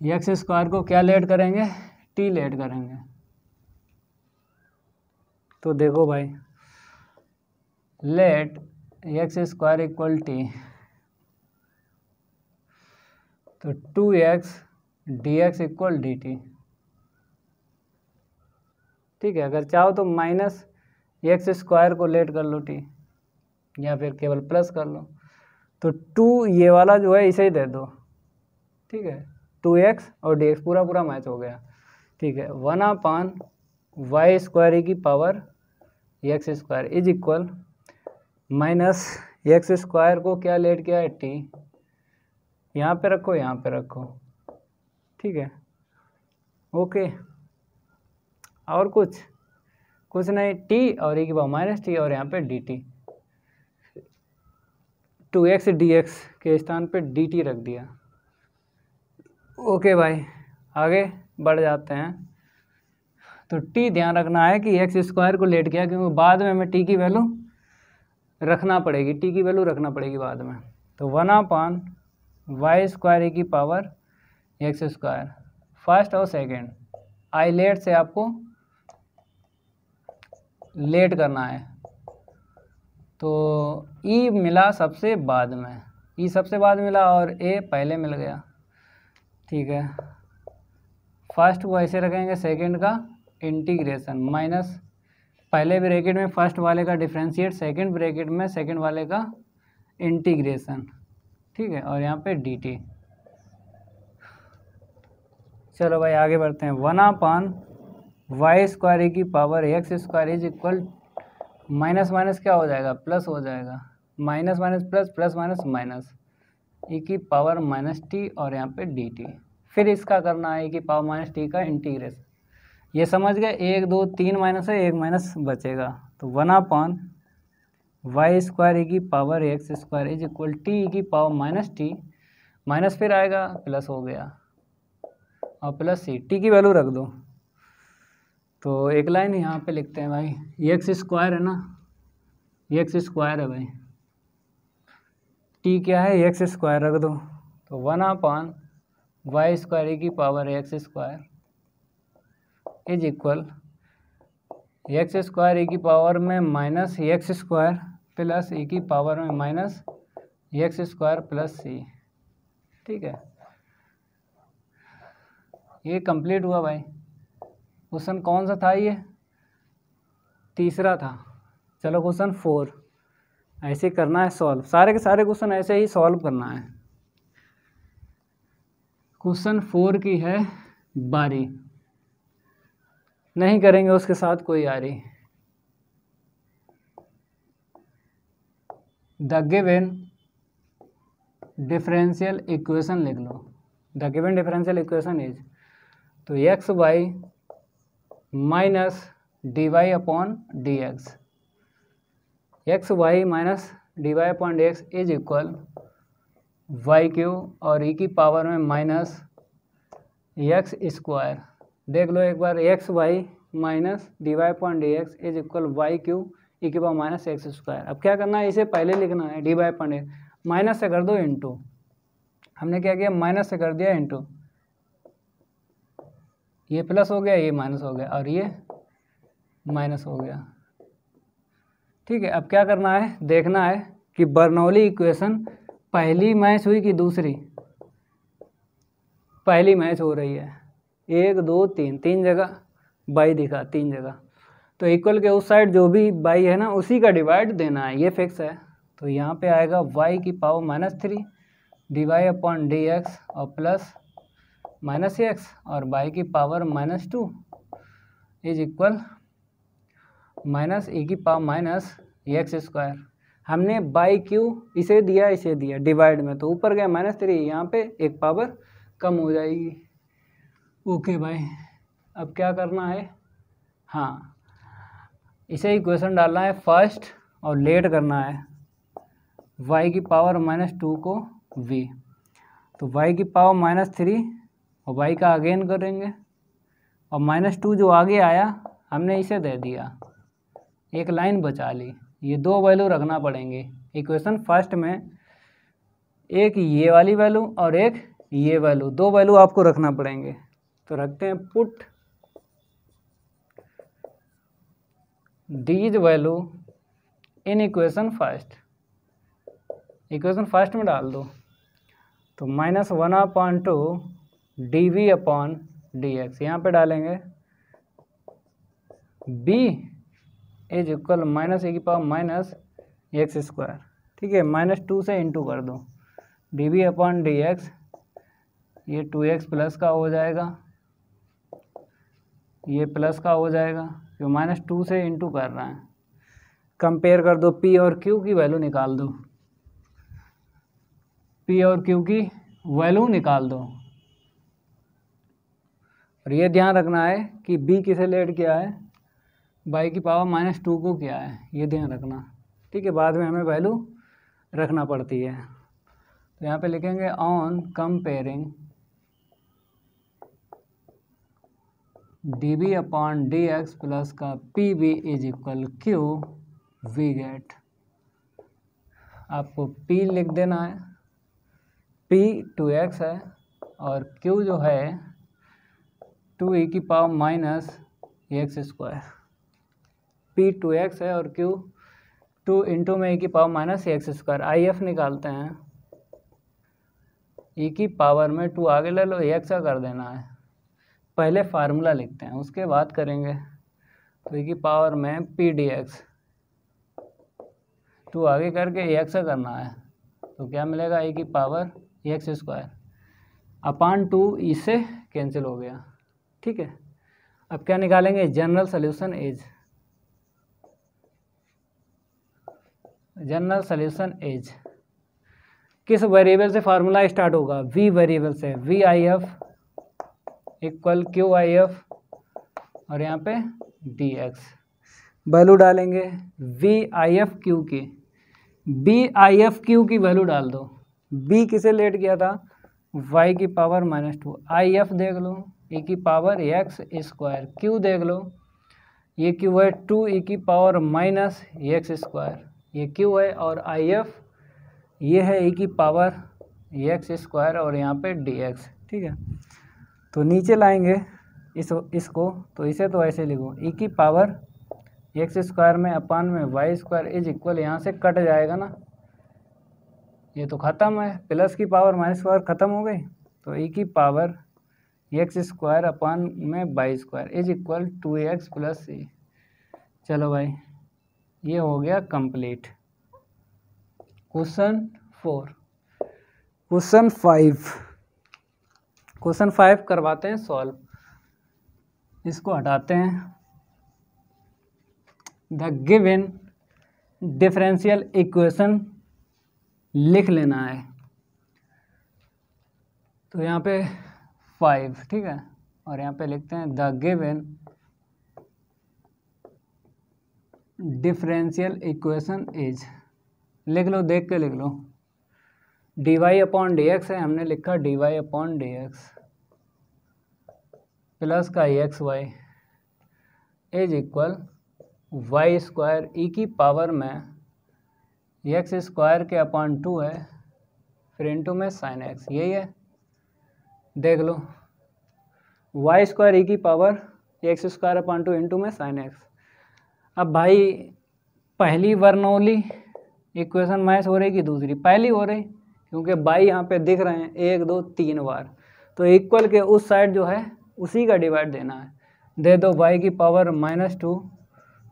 S1: x² को क्या लेट करेंगे, t लेट करेंगे। तो देखो भाई लेट x² इक्वल t, तो 2x dx इक्वल dt, ठीक है। अगर चाहो तो -x² को लेट कर लो t, या फिर केवल प्लस कर लो, तो 2 ये वाला जो है इसे ही दे दो, ठीक है, 2x और dx पूरा मैच हो गया, ठीक है। 1/y² की power x² is equal -x² को क्या लेट किया है t, यहाँ पे रखो, यहाँ पे रखो, ठीक है, ओके। और कुछ नहीं, t और e की पावर -t और यहाँ पे dt, 2x dx के स्थान पे dt रख दिया। ओके भाई आगे बढ़ जाते हैं। तो t ध्यान रखना है कि x² को लेट किया, क्योंकि बाद में हमें t की वैल्यू रखना पड़ेगी, बाद में। तो 1/y² e की पावर x², फर्स्ट और सेकेंड आई लेट से आपको लेट करना है, तो ई मिला सबसे बाद में, ई सबसे बाद मिला और ए पहले मिल गया। ठीक है, फर्स्ट को ऐसे रखेंगे, सेकंड का इंटीग्रेशन माइनस पहले ब्रैकेट में फर्स्ट वाले का डिफरेंशिएट, सेकंड ब्रैकेट में सेकंड वाले का इंटीग्रेशन। ठीक है, और यहाँ पे डी टी। चलो भाई आगे बढ़ते हैं। 1/y² e की power x² is equal, minus minus क्या हो जाएगा, प्लस हो जाएगा, minus minus plus, plus minus minus, e की पावर -t और यहाँ पे dt। फिर इसका करना है e की पावर -t का इंटीग्रेशन। ये समझ गए, 1 2 3 माइनस है, 1 माइनस बचेगा, तो 1/y² e की power x² is equal t e की पावर -t, माइनस फिर आएगा प्लस हो गया और प्लस सी, टी की वैल्यू रख दो। तो एक लाइन यहाँ पे लिखते हैं भाई, x² है ना, x² है भाई, टी क्या है, x² रख दो। तो 1/y² e की power x² is equal x² e की पावर में माइनस x² प्लस e की पावर में माइनस x² प्लस सी। ठीक है, ये कंप्लीट हुआ भाई। क्वेश्चन कौन सा था ये, तीसरा था। चलो क्वेश्चन 4 ऐसे करना है सॉल्व, सारे के सारे क्वेश्चन ऐसे ही सॉल्व करना है। क्वेश्चन 4 की है बारी, नहीं करेंगे उसके साथ कोई यारी। द गिवन डिफरेंशियल इक्वेशन लिख लो। The given differential equation is, तो xy minus dy upon d x, xy minus dy upon d x is equal y³ और e की पावर में माइनस x²। देख लो एक बार, xy minus dy upon d x is equal y³ e की power minus x²। अब क्या करना है, इसे पहले लिखना है, dy अपॉन डी, माइनस से कर दो इंटू, हमने क्या किया, माइनस से कर दिया इंटू, ये प्लस हो गया, ये माइनस हो गया और ये माइनस हो गया। ठीक है, अब क्या करना है, देखना है कि बर्नौली इक्वेशन पहली मैच हुई कि दूसरी, पहली मैच हो रही है। 1 2 3, 3 जगह बाई दिखा, 3 जगह, तो इक्वल के उस साइड जो भी बाई है ना उसी का डिवाइड देना है, ये फिक्स है। तो यहाँ पे आएगा y की power -3 dy upon d x और प्लस -x और y की power -2 is equal minus e की पावर माइनस x²। हमने y³ इसे दिया डिवाइड में, तो ऊपर गया -3, यहाँ पे एक पावर कम हो जाएगी। ओके भाई, अब क्या करना है, हाँ इसे इक्वेशन डालना है फर्स्ट और लेट करना है y की पावर -2 को v, तो y की पावर -3 और y का अगेन करेंगे और -2 जो आगे आया हमने इसे दे दिया, एक लाइन बचा ली। ये दो वैल्यू रखना पड़ेंगे इक्वेशन फर्स्ट में, एक ये वाली वैल्यू और एक ये वैल्यू, दो वैल्यू आपको रखना पड़ेंगे। तो रखते हैं put these value in equation first, equation first में डाल दो। तो -1/2 dv अपॉन डी एक्स यहाँ पर डालेंगे, b इज इक्वल -e की पावर -x²। ठीक है, -2 से इंटू कर दो, dv अपॉन डी एक्स, ये 2x प्लस का हो जाएगा, ये प्लस का हो जाएगा, क्यों -2 से इंटू कर रहे हैं। कंपेयर कर दो, p और q की वैल्यू निकाल दो, p और q की वैल्यू निकाल दो। और ये ध्यान रखना है कि b किसे लेट किया है, y की पावर -2 को क्या है, ये ध्यान रखना। ठीक है, बाद में हमें वैल्यू रखना पड़ती है। तो यहाँ पे लिखेंगे on comparing dv upon d x plus का pv is equal q, we get, आपको p लिख देना है, p 2x है और q जो है 2e की पावर -x², p 2x है और q 2 इंटू में e की power minus x square, I F निकालते हैं। e की पावर में 2 आगे ले लो, एक्स का कर देना है। पहले फार्मूला लिखते हैं, उसके बाद करेंगे। तो e की पावर में पी डी एक्स, 2 आगे करके एक्स का करना है। तो क्या मिलेगा, e की पावर एक्स स्क्वायर अपान 2, इससे कैंसिल हो गया। ठीक है, अब क्या निकालेंगे, general solution is, general solution is किस वेरिएबल से फार्मूला स्टार्ट होगा, v वेरिएबल से, v I F equal q I F और यहाँ पे डी एक्स वैल्यू डालेंगे। वी आई एफ क्यू की, बी आई एफ क्यू की वैल्यू डाल दो। b किसे लेट किया था, y की पावर -2, आई एफ देख लो e की पावर एक्स स्क्वायर, q देख लो ये q है 2 e की पावर माइनस एक्स स्क्वायर, ये q है, और आई एफ ये है e की पावर एक्स स्क्वायर और यहाँ पे dx। ठीक है, तो नीचे लाएंगे इसको, तो इसे तो ऐसे लिखो, e की पावर एक्स स्क्वायर में अपान में वाई स्क्वायर इज इक्वल, यहाँ से कट जाएगा ना, ये तो ख़त्म है, प्लस की पावर माइनस स्क्वायर ख़त्म हो गई, तो e की पावर एक्स स्क्वायर अपान में y square is equal 2x plus c. चलो भाई, ये हो गया कंप्लीट। क्वेश्चन 4, क्वेश्चन 5, क्वेश्चन 5 करवाते हैं सॉल्व। इसको हटाते हैं। द गिवन डिफरेंशियल इक्वेशन लिख लेना है। तो यहाँ पे 5, ठीक है, और यहाँ पे लिखते हैं the given differential equation is, लिख लो, देख के लिख लो, d y upon d x है, हमने लिखा d y upon d x plus का x y is equal y square e की पावर में एक्स स्क्वायर के अपॉन 2 है, फिर इंटू में साइन एक्स, यही है, देख लो, वाई स्क्वायर ई की power x square upon 2 into में साइन एक्स। अब भाई पहली वर्नौली इक्वेशन मैच हो रही कि दूसरी, पहली हो रही, क्योंकि बाई यहाँ पे दिख रहे हैं 1 2 3 बार, तो इक्वल के उस साइड जो है उसी का डिवाइड देना है। दे दो वाई की power -2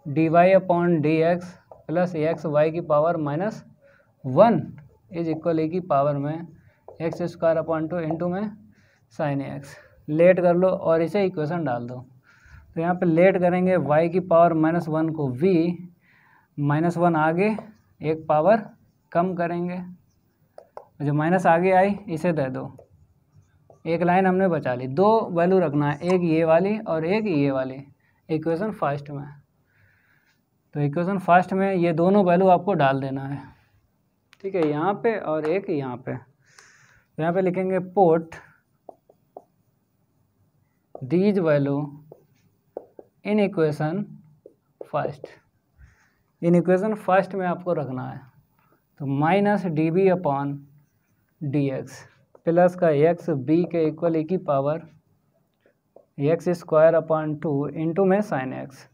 S1: d y upon d x plus x y की पावर -1 इज इक्वल ए की पावर में एक्स स्क्वायर अपॉन 2 इंटू में साइन एक्स। लेट कर लो और इसे इक्वेशन डाल दो। तो यहाँ पे लेट करेंगे, y की पावर -1 को v -1 आगे एक पावर कम करेंगे, जो माइनस आगे आई इसे दे दो, एक लाइन हमने बचा ली। 2 वैल्यू रखना है, एक ये वाली और एक ये वाली इक्वेशन फर्स्ट में। तो इक्वेशन फर्स्ट में ये दोनों वैल्यू आपको डाल देना है, ठीक है, यहाँ पे और एक यहाँ पे। तो यहाँ पे लिखेंगे put these value in equation first, in equation first में आपको रखना है। तो minus d b upon d x plus का एक्स बी के इक्वल ए की power x square upon 2 into में साइन एक्स।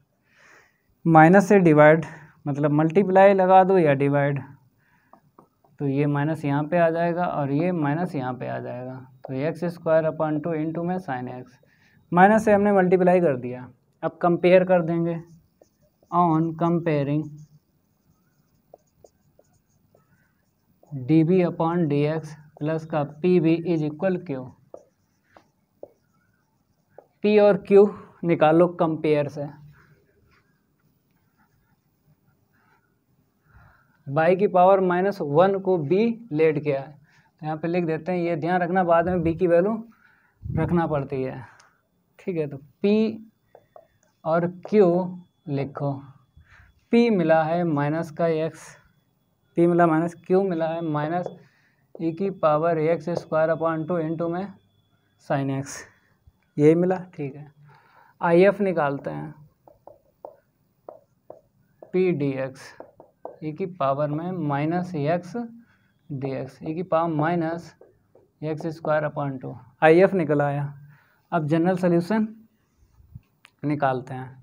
S1: माइनस से डिवाइड मतलब मल्टीप्लाई लगा दो या डिवाइड, तो ये माइनस यहाँ पे आ जाएगा और ये माइनस यहाँ पे आ जाएगा। तो एक्स स्क्वायर अपॉन 2 इंटू में साइन एक्स, माइनस से हमने मल्टीप्लाई कर दिया। अब कंपेयर कर देंगे, on comparing d b upon d x plus का p b is equal q, p और क्यू निकालो कंपेयर से। बाई की पावर -1 को b लेट किया है, तो यहाँ पे लिख देते हैं, ये ध्यान रखना बाद में b की वैल्यू रखना पड़ती है, ठीक है। तो p और q लिखो, p मिला है माइनस का x, p मिला माइनस, q मिला है माइनस e की power x square upon 2 into में साइन एक्स, यही मिला, ठीक है। आई एफ निकालते हैं, पी डी एक्स ई की पावर में माइनस एक्स डी एक्स ई की power minus x square upon 2, I F निकल आया। अब जनरल सोल्यूशन निकालते हैं।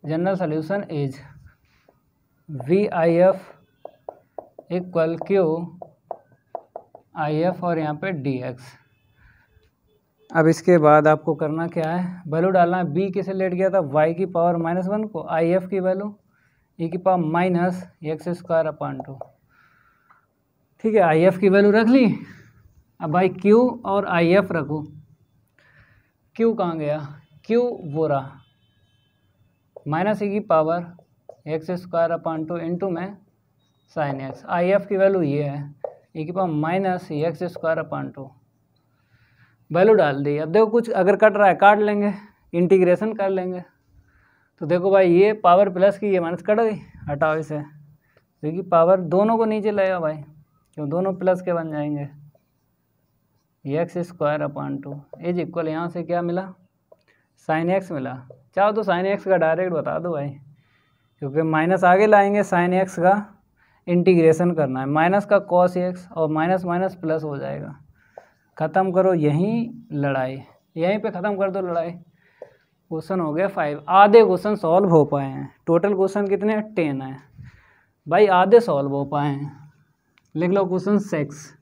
S1: General solution is VIF equal Q IF और यहाँ पे DX। अब इसके बाद आपको करना क्या है, वैल्यू डालना है। B किसे लेट गया था, y की पावर -1 को, IF की वैल्यू e की पावर -x²/2। ठीक है, IF की वैल्यू रख ली। अब भाई Q और IF रखो। Q कहाँ गया, Q वो रहा -e की पावर x² इंटू में sin x। IF की वैल्यू ये है e की पावर -x²। वैल्यू डाल दी। अब देखो कुछ अगर कट रहा है काट लेंगे, इंटीग्रेशन कर लेंगे। तो देखो भाई ये पावर प्लस की ये माइनस कट गई, हटाओ इसे, क्योंकि पावर दोनों को नीचे लाएगा भाई, क्यों दोनों प्लस के बन जाएंगे। x² इज इक्वल, यहाँ से क्या मिला, sin x मिला। चाहो तो sin x का डायरेक्ट बता दो भाई, क्योंकि माइनस आगे लाएंगे, sin x का इंटीग्रेशन करना है, माइनस का cos x और माइनस माइनस प्लस हो जाएगा। ख़त्म करो यहीं लड़ाई, यहीं पे ख़त्म कर दो लड़ाई। क्वेश्चन हो गया 5। आधे क्वेश्चन सॉल्व हो पाए हैं, टोटल क्वेश्चन कितने 10 हैं भाई, आधे सॉल्व हो पाए हैं। लिख लो क्वेश्चन 6।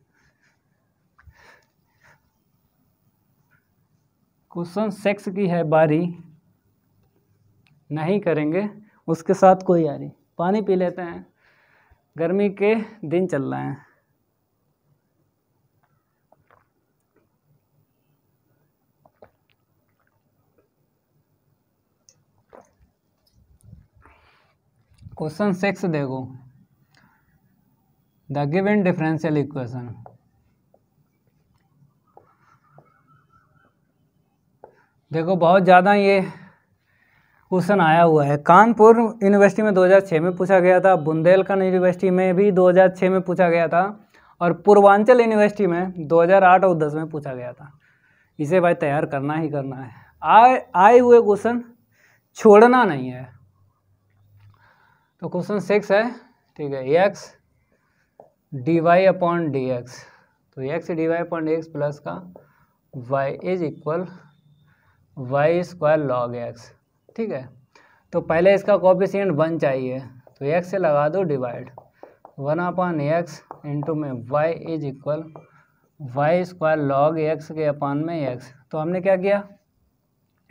S1: क्वेश्चन 6 की है बारी, नहीं करेंगे उसके साथ कोई यारी। पानी पी लेते हैं, गर्मी के दिन चल रहे हैं। क्वेश्चन 6 देखो, द गिवन डिफरेंशियल इक्वेशन। देखो बहुत ज़्यादा ये क्वेश्चन आया हुआ है। कानपुर यूनिवर्सिटी में 2006 में पूछा गया था, बुंदेलखंड यूनिवर्सिटी में भी 2006 में पूछा गया था, और पूर्वांचल यूनिवर्सिटी में 2008 और 10 में पूछा गया था। इसे भाई तैयार करना ही करना है, आए हुए क्वेश्चन छोड़ना नहीं है। तो क्वेश्चन 6 है, ठीक है, x dy/dx। तो x dy/dx प्लस का y is equal y² log x। ठीक है, तो पहले इसका कोएफिशिएंट 1 चाहिए, तो x से लगा दो डिवाइड, 1/x इंटू में y is equal y² log x के अपान में x। तो हमने क्या किया,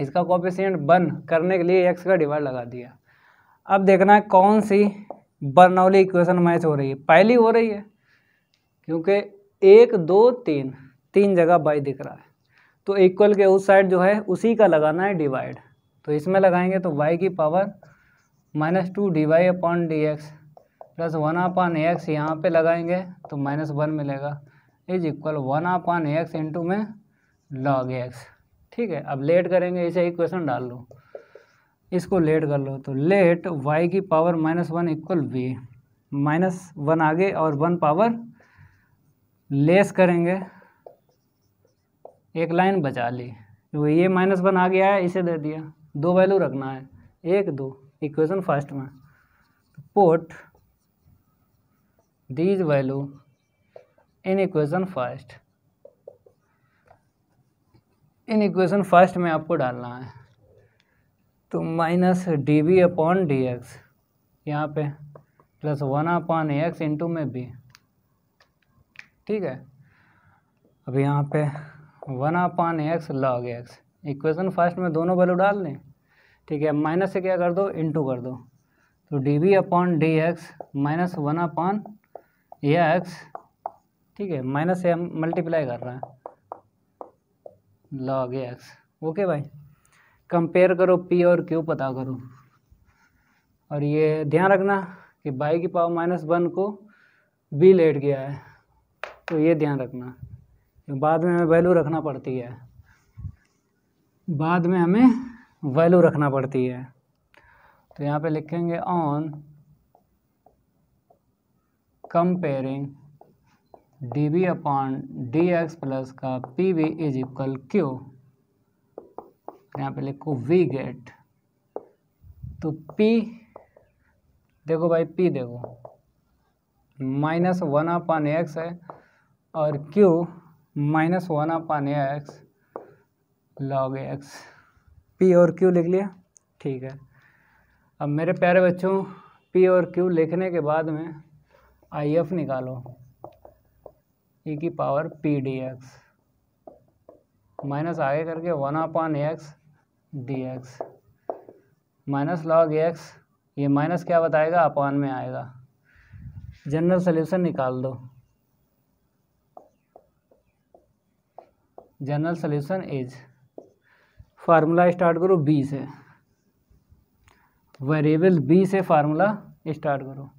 S1: इसका कोएफिशिएंट 1 करने के लिए x का डिवाइड लगा दिया। अब देखना है कौन सी बर्नौली इक्वेशन मैच हो रही है। पहली हो रही है, क्योंकि 1 2 3 जगह बाई दिख रहा है, तो इक्वल के उस साइड जो है उसी का लगाना है डिवाइड। तो इसमें लगाएंगे तो y की पावर -2 dy/dx प्लस 1/x, यहाँ पे लगाएंगे तो -1 मिलेगा, इज इक्वल 1/x इंटू में log x। ठीक है, अब लेट करेंगे, इसे इक्वेशन डाल लो, इसको लेट कर लो। तो लेट y की पावर -1 इक्वल v, -1 आगे और 1 पावर लेस करेंगे, एक लाइन बचा ली, क्योंकि ये -1 आ गया है, इसे दे दिया। 2 वैल्यू रखना है, 1 2 इक्वेशन फर्स्ट में। Put these value in equation first, in equation first में आपको डालना है। तो -dv/dx यहाँ पे प्लस 1/x इंटू में b। ठीक है, अब यहाँ पे 1/x log x, equation first में दोनों वैल्यू डाल दें। ठीक है, माइनस से क्या कर दो, इंटू कर दो, तो dv/dx -1/x। ठीक है, माइनस से हम मल्टीप्लाई कर रहे हैं, log x। ओके भाई, कंपेयर करो p और q पता करो, और ये ध्यान रखना कि y की पावर -1 को b लेट गया है, तो ये ध्यान रखना, बाद में हमें वैल्यू रखना पड़ती है, बाद में हमें वैल्यू रखना पड़ती है। तो यहाँ पे लिखेंगे ऑन कंपेयरिंग dv/dx प्लस का pv इज इक्वल q, यहाँ पे लिखो वी गेट। तो p देखो भाई, p देखो -1/x है और q -1/x log x। p और q लिख लिया, ठीक है। अब मेरे प्यारे बच्चों पी और क्यू लिखने के बाद में आई एफ निकालो, ई की power p d x minus आगे करके 1/x dx minus log x, ये माइनस क्या बताएगा, अपॉन में आएगा। जनरल सोल्यूशन निकाल दो। General solution is, formula start करो बी से, वेरिएबल बी से फार्मूला स्टार्ट करो।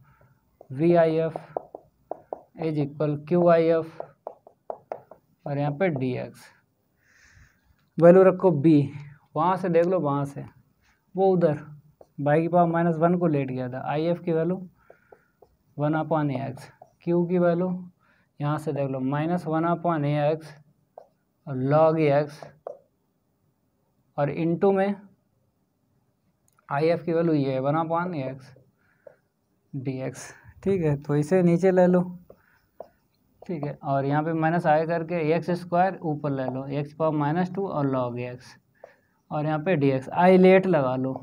S1: V I F is equal q I F और यहाँ पे डी एक्स वैल्यू रखो बी, वहाँ से देख लो, वहाँ से वो उधर बाई की पावर -1 को लेट गया था। आई एफ की वैल्यू 1/x, क्यू की वैल्यू यहाँ से देख लो -1/x और log x और इनटू में आई एफ की वैल्यू ये है 1/x dx। ठीक है, तो इसे नीचे ले लो। ठीक है, और यहाँ पे माइनस आगे करके x² ऊपर ले लो, x⁻² और log x और यहाँ पे dx। आई लेट लगा लो,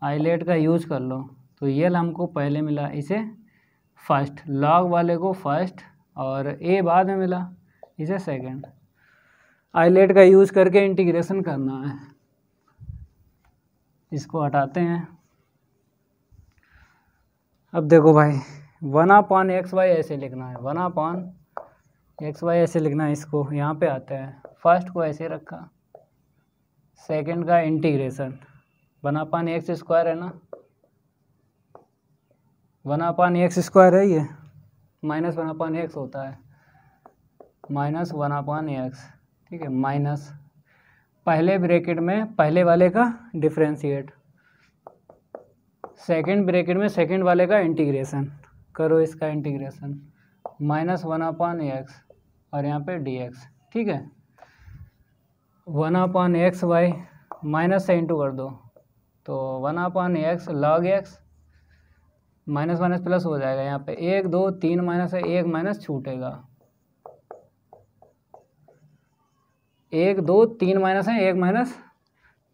S1: आई लेट का यूज कर लो। तो ये हमको पहले मिला, इसे फर्स्ट, log वाले को फर्स्ट और a बाद में मिला, इसे सेकंड। आई लेट का यूज करके इंटीग्रेशन करना है। इसको हटाते हैं। अब देखो भाई 1/xy ऐसे लिखना है, 1/xy ऐसे लिखना है। इसको यहाँ पे आता है, फर्स्ट को ऐसे रखा, सेकंड का इंटीग्रेशन 1/x² है ना, 1/x² है ये, -1/x होता है, -1/x। ठीक है, माइनस पहले ब्रैकेट में पहले वाले का डिफ्रेंशिएट, सेकंड ब्रैकेट में सेकंड वाले का इंटीग्रेशन करो, इसका इंटीग्रेशन -1/x और यहाँ पे dx। ठीक है, 1/xy माइनस से इंटू कर दो, तो 1/x log x minus minus plus हो जाएगा। यहाँ पे 1 2 3 माइनस है, 1 माइनस छूटेगा, 1 2 3 माइनस है, 1 माइनस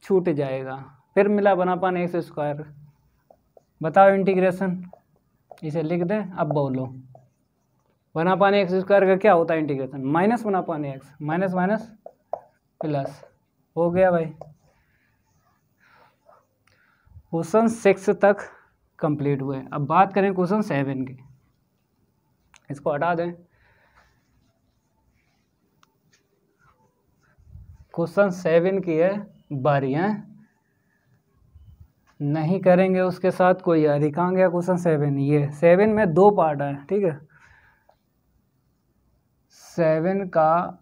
S1: छूट जाएगा। फिर मिला 1/x²। बताओ इंटीग्रेशन, इसे लिख दें। अब बोलो 1/x² का क्या होता है integration, -1/x, minus minus plus, हो गया भाई। क्वेश्चन 6 तक कंप्लीट हुए। अब बात करें क्वेश्चन 7 की, इसको हटा दें। क्वेश्चन 7 की है बारी है, नहीं करेंगे उसके साथ कोई यारी। कहाँ गया क्वेश्चन 7? ये 7 में 2 पार्ट है। ठीक है, 7 का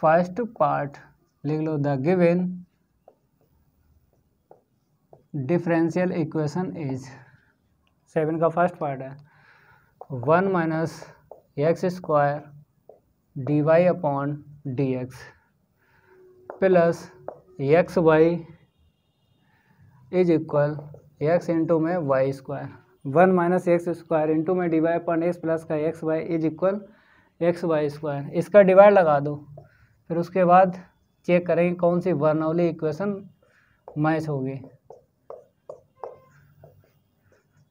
S1: फर्स्ट पार्ट लिख लो, the given differential equation is, 7 का फर्स्ट पार्ट है 1 - x² dy/dx plus xy is equal x into में y², 1 - x² इंटू में dy/x प्लस का xy इज इक्वल xy²। इसका डिवाइड लगा दो, फिर उसके बाद चेक करेंगे कौन सी बर्नौली इक्वेशन मैच होगी।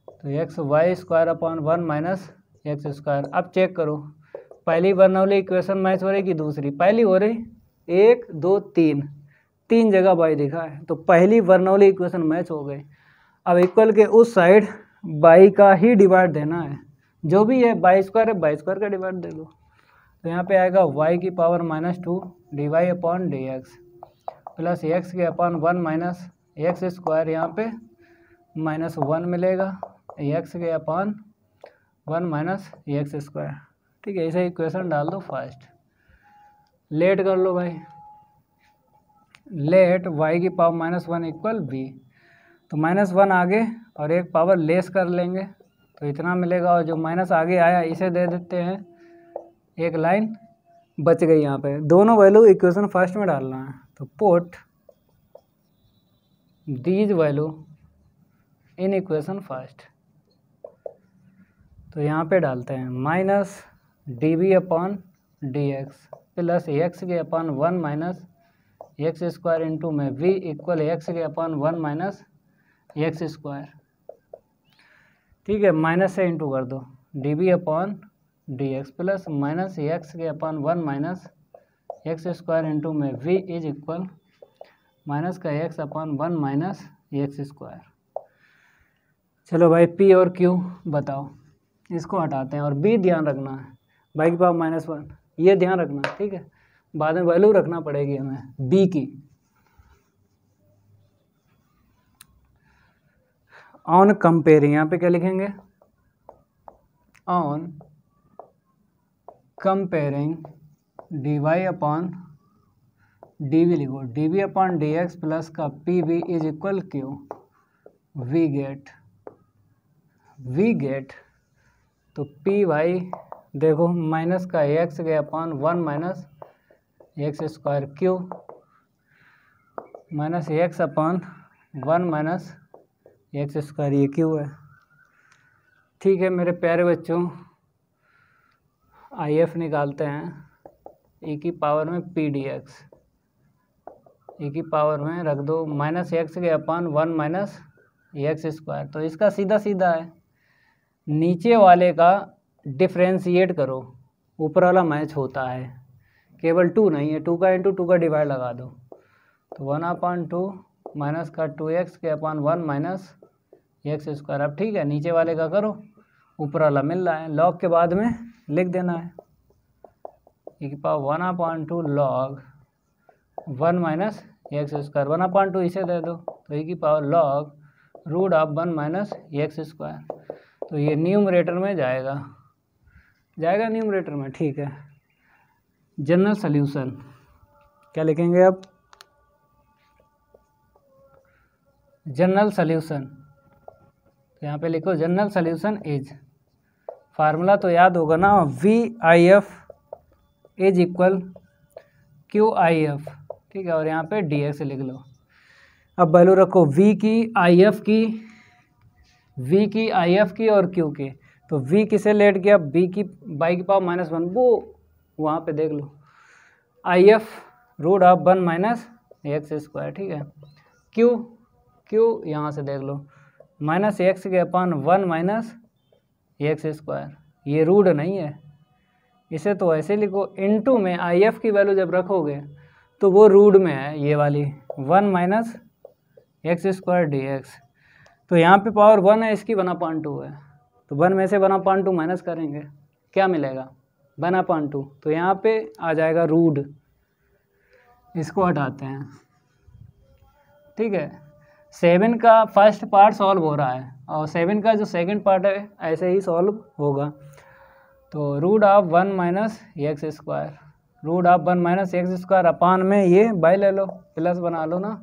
S1: तो xy²/1 - x²। अब चेक करो, पहली बर्नौली इक्वेशन मैच हो रही कि दूसरी? पहली हो रही, 1 2 3 जगह बाई दिखा है, तो पहली बर्नौली इक्वेशन मैच हो गई। अब इक्वल के उस साइड बाई का ही डिवाइड देना है, जो भी है y² है, y² का डिवाइड दे दो। तो यहाँ पे आएगा y की power -2 dy/dx plus x/1 - x², यहाँ पे -1 मिलेगा, x/1 - x²। ठीक है, इसे इक्वेशन डाल दो फर्स्ट। लेट कर लो भाई, लेट y की पावर -1 इक्वल b, तो -1 आगे और एक पावर लेस कर लेंगे, तो इतना मिलेगा। और जो माइनस आगे आया इसे दे देते हैं, एक लाइन बच गई। यहाँ पे दोनों वैल्यू इक्वेशन फर्स्ट में डालना है, तो put these value in equation first. तो यहाँ पे डालते हैं -dv/dx plus x/1 - x² into में v equal x/1 - x square, ठीक है, माइनस से इंटू कर दो, d b upon d x plus minus x के upon 1 minus x square into में वी इज इक्वल माइनस का x upon 1 minus x square. चलो भाई पी और क्यू बताओ, इसको हटाते हैं और बी ध्यान रखना है, बाई की पावर -1 ये ध्यान रखना, ठीक है, बाद में वैल्यू रखना पड़ेगी हमें बी की। ऑन कंपेयरिंग, यहाँ पे क्या लिखेंगे, on comparing d y upon d v लिखो, d v upon d x plus का P V is equal Q, we get तो पी वाई देखो माइनस का एक्स के upon 1 minus x square q minus x upon 1 minus x square, ये q है, ठीक है मेरे प्यारे बच्चों। आई एफ निकालते हैं, e की पावर में पी डी एक्स, e की पावर में रख दो माइनस एक्स के अपॉन 1 माइनस एक्स स्क्वायर, तो इसका सीधा सीधा है, नीचे वाले का डिफ्रेंशिएट करो, ऊपर वाला मैच होता है, केवल 2 नहीं है, 2 का इंटू 2 का डिवाइड लगा दो, तो 1/2 माइनस का 2x के अपॉन 1 माइनस एक्स स्क्वायर। अब ठीक है, नीचे वाले का करो, ऊपर वाला मिल रहा है, लॉग के बाद में लिख देना है, e की power 1/2 log 1 minus x square, 1/2 इसे दे दो, तो e की power log root of 1 minus x square, तो ये न्यूमरेटर में जाएगा न्यूमरेटर में, ठीक है। जनरल सॉल्यूशन क्या लिखेंगे अब, जनरल सॉल्यूशन, तो यहाँ पे लिखो जनरल सॉल्यूशन इज, फार्मूला तो याद होगा ना, v I F is equal q I F, ठीक है, और यहाँ पे डी एक्स लिख लो। अब वैल्यू रखो v की आई एफ की और q की, तो v किसे लेट गया, b की बाई की पावर -1, वो वहाँ पे देख लो, I F root of 1 minus x square, ठीक है, q यहाँ से देख लो माइनस एक्स के अपॉन 1 माइनस एक्स स्क्वायर, ये रूट नहीं है, इसे तो ऐसे लिखो, इनटू में आई एफ की वैल्यू जब रखोगे तो वो रूट में है, ये वाली 1 minus x square D x, तो यहाँ पे पावर 1 है, इसकी 1/2 है, तो 1 में से 1/2 माइनस करेंगे, क्या मिलेगा 1/2, तो यहाँ पे आ जाएगा रूट, इसको हटाते हैं, ठीक है। 7 का फर्स्ट पार्ट सॉल्व हो रहा है और 7 का जो सेकंड पार्ट है ऐसे ही सॉल्व होगा, तो root of 1 minus x square, root of 1 minus x square upon में ये बाई ले लो, प्लस बना लो ना,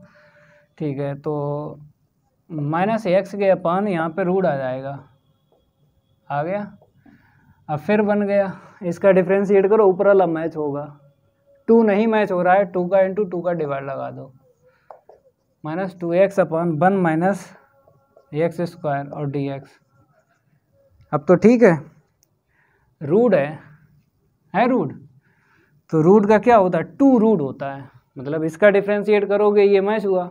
S1: ठीक है, तो माइनस एक्स के अपान यहाँ पे रूट आ जाएगा, आ गया, अब फिर बन गया, इसका डिफ्रेंशिएट करो, ऊपर वाला मैच होगा, 2 नहीं मैच हो रहा है, 2 का इंटू 2 का डिवाइड लगा दो, minus 2x upon 1 minus x square और dx। अब तो ठीक है, रूट है रूट, तो रूट का क्या होता है, 2 रूट होता है, मतलब इसका डिफ्रेंशिएट करोगे ये मैच हुआ,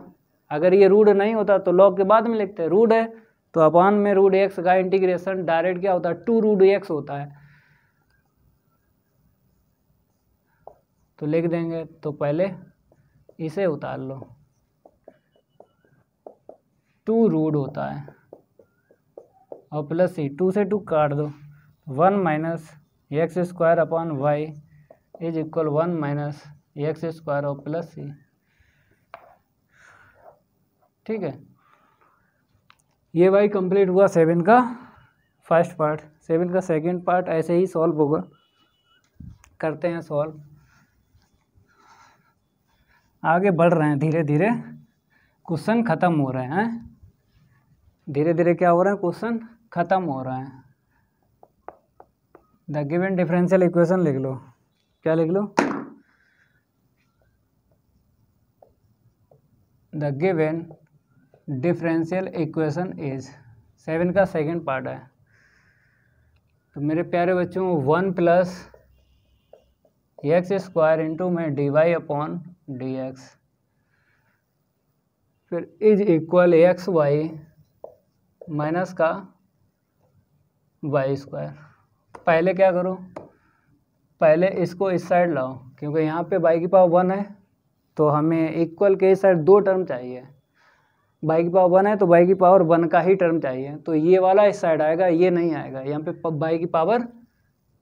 S1: अगर ये रूट नहीं होता तो लॉग के बाद में लिखते हैं, रूट है तो अपॉन में रूट एक्स का इंटीग्रेशन डायरेक्ट क्या होता है, 2 रूट एक्स होता है, तो लिख देंगे, तो पहले इसे उतार लो, 2 रूट होता है और प्लस सी, 2 से 2 काट दो, 1 minus x square upon y is equal 1 minus x square और प्लस सी, ठीक है। ये भाई कंप्लीट हुआ 7 का फर्स्ट पार्ट, 7 का सेकंड पार्ट ऐसे ही सॉल्व होगा, करते हैं सॉल्व, आगे बढ़ रहे हैं धीरे धीरे, क्वेश्चन ख़त्म हो रहे हैं, धीरे धीरे क्या हो रहा है, क्वेश्चन ख़त्म हो रहा है। द गिवन डिफरेंशियल इक्वेशन लिख लो, क्या लिख लो, the given differential equation is, 7 का सेकंड पार्ट है, तो मेरे प्यारे बच्चों 1 प्लस एक्स स्क्वायर इंटू में d y upon d x, फिर is equal x y minus का वाई स्क्वायर। पहले क्या करो, पहले इसको इस साइड लाओ, क्योंकि यहाँ पे वाई की पावर 1 है तो हमें इक्वल के इस साइड 2 टर्म चाहिए। वाई की पावर 1 है तो वाई की पावर 1 का ही टर्म चाहिए, तो ये वाला इस साइड आएगा, ये नहीं आएगा। यहाँ पे वाई की पावर,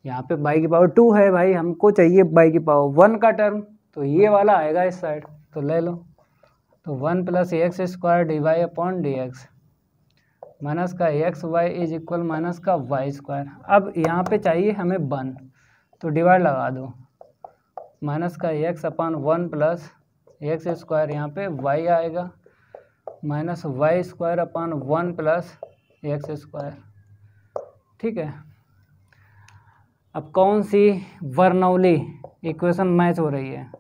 S1: यहाँ पे वाई की पावर 2 है भाई, हमको चाहिए वाई की पावर 1 का टर्म, तो ये वाला आएगा इस साइड, तो ले लो। तो 1 + x square dy upon dx minus का x y is equal minus का वाई स्क्वायर। अब यहाँ पे चाहिए हमें 1, तो डिवाइड लगा दो, माइनस का एक्स अपॉन 1 + एक्स स्क्वायर, यहाँ पे वाई आएगा, minus y square upon 1 + x square. ठीक है, अब कौन सी बर्नौली इक्वेशन मैच हो रही है?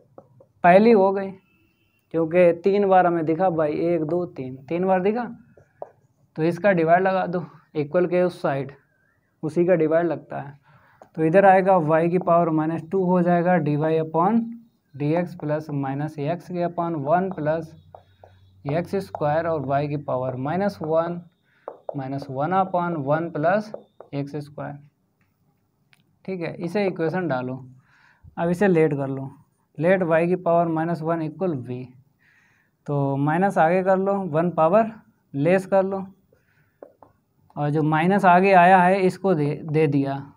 S1: पहली हो गई, क्योंकि 3 बार हमें दिखा भाई, 1 2 3 बार दिखा, तो इसका डिवाइड लगा दो, इक्वल के उस साइड उसी का डिवाइड लगता है, तो इधर आएगा y की पावर -2 हो जाएगा dy upon dx plus minus x के अपॉन 1 + एक्स स्क्वायर और y की पावर -1 अपॉन 1 + एक्स स्क्वायर। ठीक है, इसे इक्वेशन डालो। अब इसे लेट कर लो, लेट y की पावर -1 इक्वल v, तो माइनस आगे कर लो, 1 पावर लेस कर लो, और जो माइनस आगे आया है इसको दे दिया,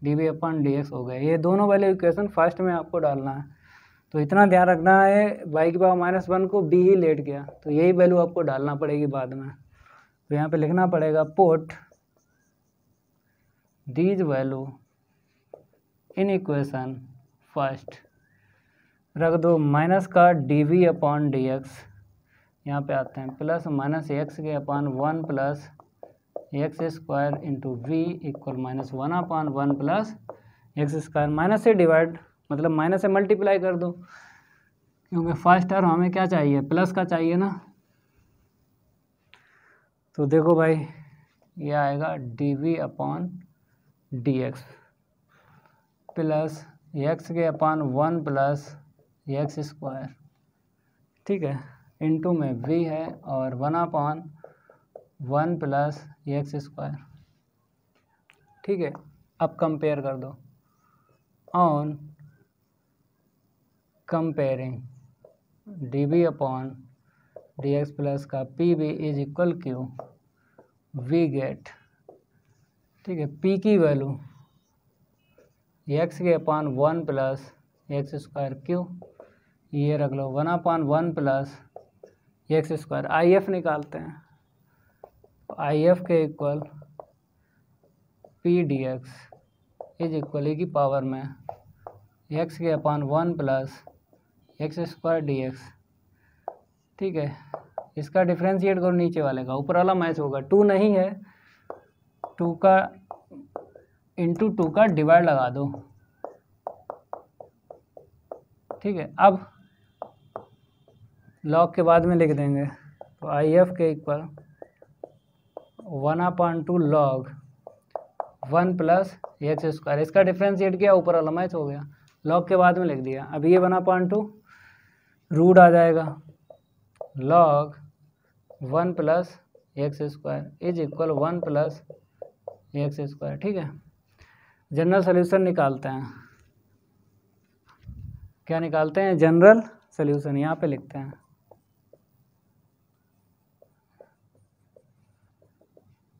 S1: डी अपॉन dx हो गया। ये दोनों वाले इक्वेशन फर्स्ट में आपको डालना है, तो इतना ध्यान रखना है y की पावर -1 को b ही लेट गया, तो यही वैल्यू आपको डालना पड़ेगी बाद में। तो यहाँ पे लिखना पड़ेगा put these value in equation first, रख दो माइनस का dv अपॉन dx, यहाँ पे आते हैं प्लस माइनस एक्स के upon 1 + x square into v equal -1 upon 1 + x square. Minus से डिवाइड मतलब माइनस से मल्टीप्लाई कर दो, क्योंकि फर्स्ट टर्म हमें क्या चाहिए, प्लस का चाहिए ना। तो देखो भाई, ये आएगा dv upon dx plus x के अपॉन 1 + एक्स स्क्वायर, ठीक है, इंटू में v है और 1 अपॉन 1 + एक्स स्क्वायर। ठीक है, अब कंपेयर कर दो, on comparing dv upon dx plus का pv is equal q, we get, ठीक है, p की वैल्यू x के अपॉन 1 + एक्स स्क्वायर q, ये रख लो 1 अपॉन 1 + एक्स स्क्वायर। IF निकालते हैं, IF के equal p dx is equal की पावर में x के अपॉन 1 + एक्स स्क्वायर dx। ठीक है, इसका डिफ्रेंशिएट करो नीचे वाले का, ऊपर वाला मैच होगा, 2 नहीं है, 2 का इंटू 2 का डिवाइड लगा दो। ठीक है, अब लॉग के बाद में लिख देंगे, तो IF के इक्वल 1/2 log 1 + एक्स स्क्वायर, इसका डिफ्रेंशिएट किया, ऊपर वाला मैच हो गया, लॉग के बाद में लिख दिया। अब ये 1/2 रूट आ जाएगा log 1 + x square is equal 1 + x square. ठीक है, जनरल सोल्यूशन निकालते हैं, क्या निकालते हैं, जनरल सोल्यूशन, यहाँ पे लिखते हैं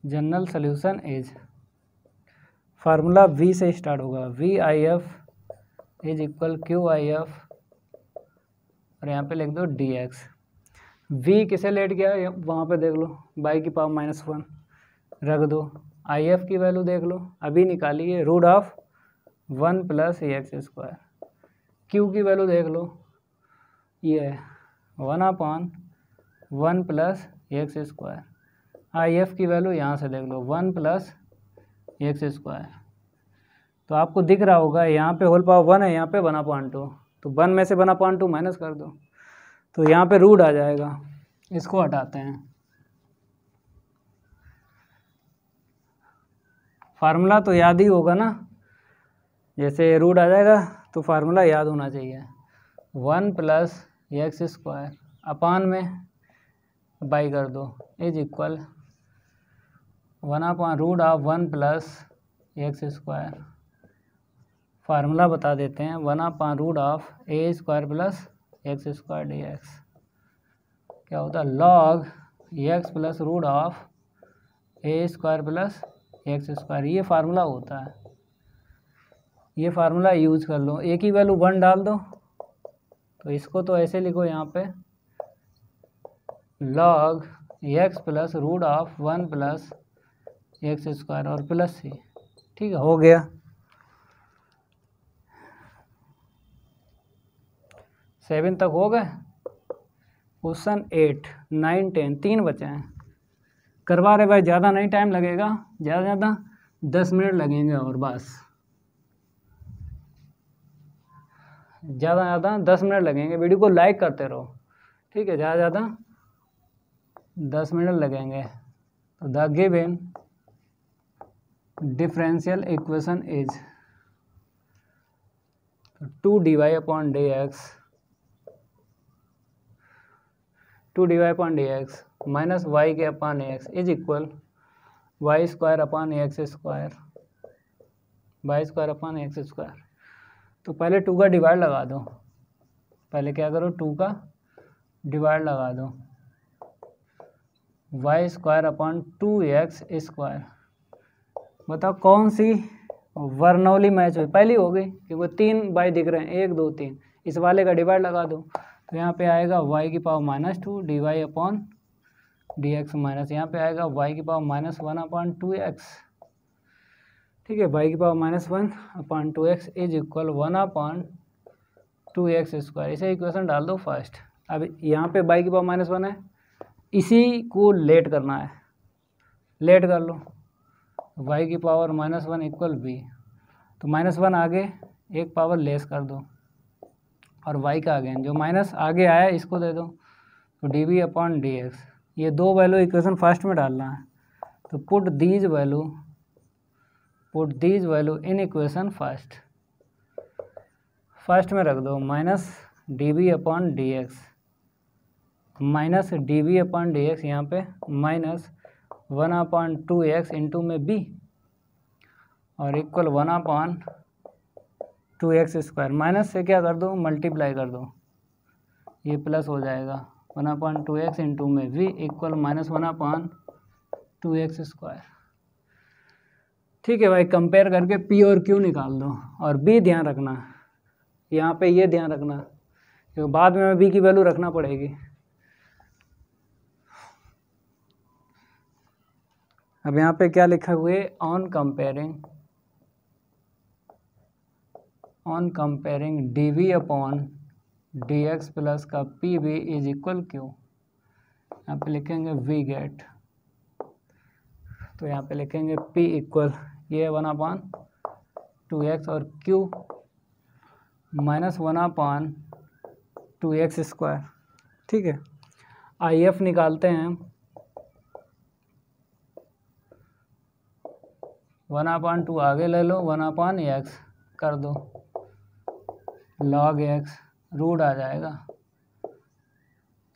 S1: general solution is, formula v से स्टार्ट होगा, VIF इज इक्वल QIF, और यहाँ पे लिख दो dx। v किसे लेट गया वहाँ पे देख लो, y की पावर -1 रख दो, IF की वैल्यू देख लो, अभी निकाली है, √1 + एक्स स्क्वायर। q की वैल्यू देख लो, ये है 1/1 + एक्स स्क्वायर। IF की वैल्यू यहाँ से देख लो 1 + एक्स स्क्वायर। तो आपको दिख रहा होगा यहाँ पे होल पावर 1 है, यहाँ पे 1/2, तो 1 में से 1/2 माइनस कर दो, तो यहाँ पे रूट आ जाएगा, इसको हटाते हैं। फार्मूला तो याद ही होगा ना, जैसे रूट आ जाएगा तो फार्मूला याद होना चाहिए, 1 + एक्स स्क्वायर अपान में बाई कर दो is equal 1/√1 plus x square. Formula बता देते हैं, 1/√a² plus x square dx क्या होता है, log x plus √a² plus x square. ये फार्मूला होता है, ये फार्मूला यूज कर लो। a की वैल्यू 1 डाल दो, तो इसको तो ऐसे लिखो यहाँ पे log x plus √1 plus x square और प्लस c। ठीक है, हो गया। 7 तक हो गए। क्वेश्चन 8, 9, 10 3 बचे हैं। करवा रहे भाई, ज़्यादा नहीं टाइम लगेगा, ज़्यादा 10 मिनट लगेंगे और बस, ज़्यादा 10 मिनट लगेंगे। वीडियो को लाइक करते रहो, ठीक है। ज़्यादा 10 मिनट लगेंगे। तो the given differential equation is 2dy/dx minus y/x is equal y² तो पहले 2 का डिवाइड लगा दो। पहले क्या करो, 2 का डिवाइड लगा दो। y²/2x²। बताओ कौन सी बर्नौली मैच हुई, पहली हो गई क्योंकि 3 बाई दिख रहे हैं, 1 2 3। इस वाले का डिवाइड लगा दो, तो यहाँ पे आएगा y⁻² dy/dx माइनस यहाँ पे आएगा y⁻1/2x। ठीक है, y⁻1/2x इज इक्वल 1/2x²। इसे इक्वेशन डाल दो फर्स्ट। अब यहाँ पे y⁻1 है, इसी को लेट करना है, लेट कर लो। y⁻1 इक्वल b, तो -1 आगे एक पावर लेस कर दो और y का अगेन जो माइनस आगे आया इसको दे दो, तो dv/dx। ये दो वैल्यू इक्वेशन फर्स्ट में डालना है, तो put these value in equation first में रख दो। माइनस dv/dx यहाँ पे माइनस 1/2x इंटू में b और इक्वल 1/2x²। माइनस से क्या कर दो, मल्टीप्लाई कर दो, ये प्लस हो जाएगा 1/2x इंटू में v इक्वल माइनस 1/2x²। ठीक है भाई, कंपेयर करके p और q निकाल दो और b ध्यान रखना, यहाँ पे ये ध्यान रखना क्योंकि बाद में b की वैल्यू रखना पड़ेगी। अब यहाँ पे क्या लिखा हुआ है, ऑन कंपेयरिंग dv/dx प्लस का pv इज इक्वल q। यहाँ पे लिखेंगे v गेट, तो यहाँ पे लिखेंगे p इक्वल ये 1/2x और q माइनस 1/2x²। ठीक है, IF निकालते हैं। 1/2 आगे ले लो, 1/x कर दो, log x रूट आ जाएगा।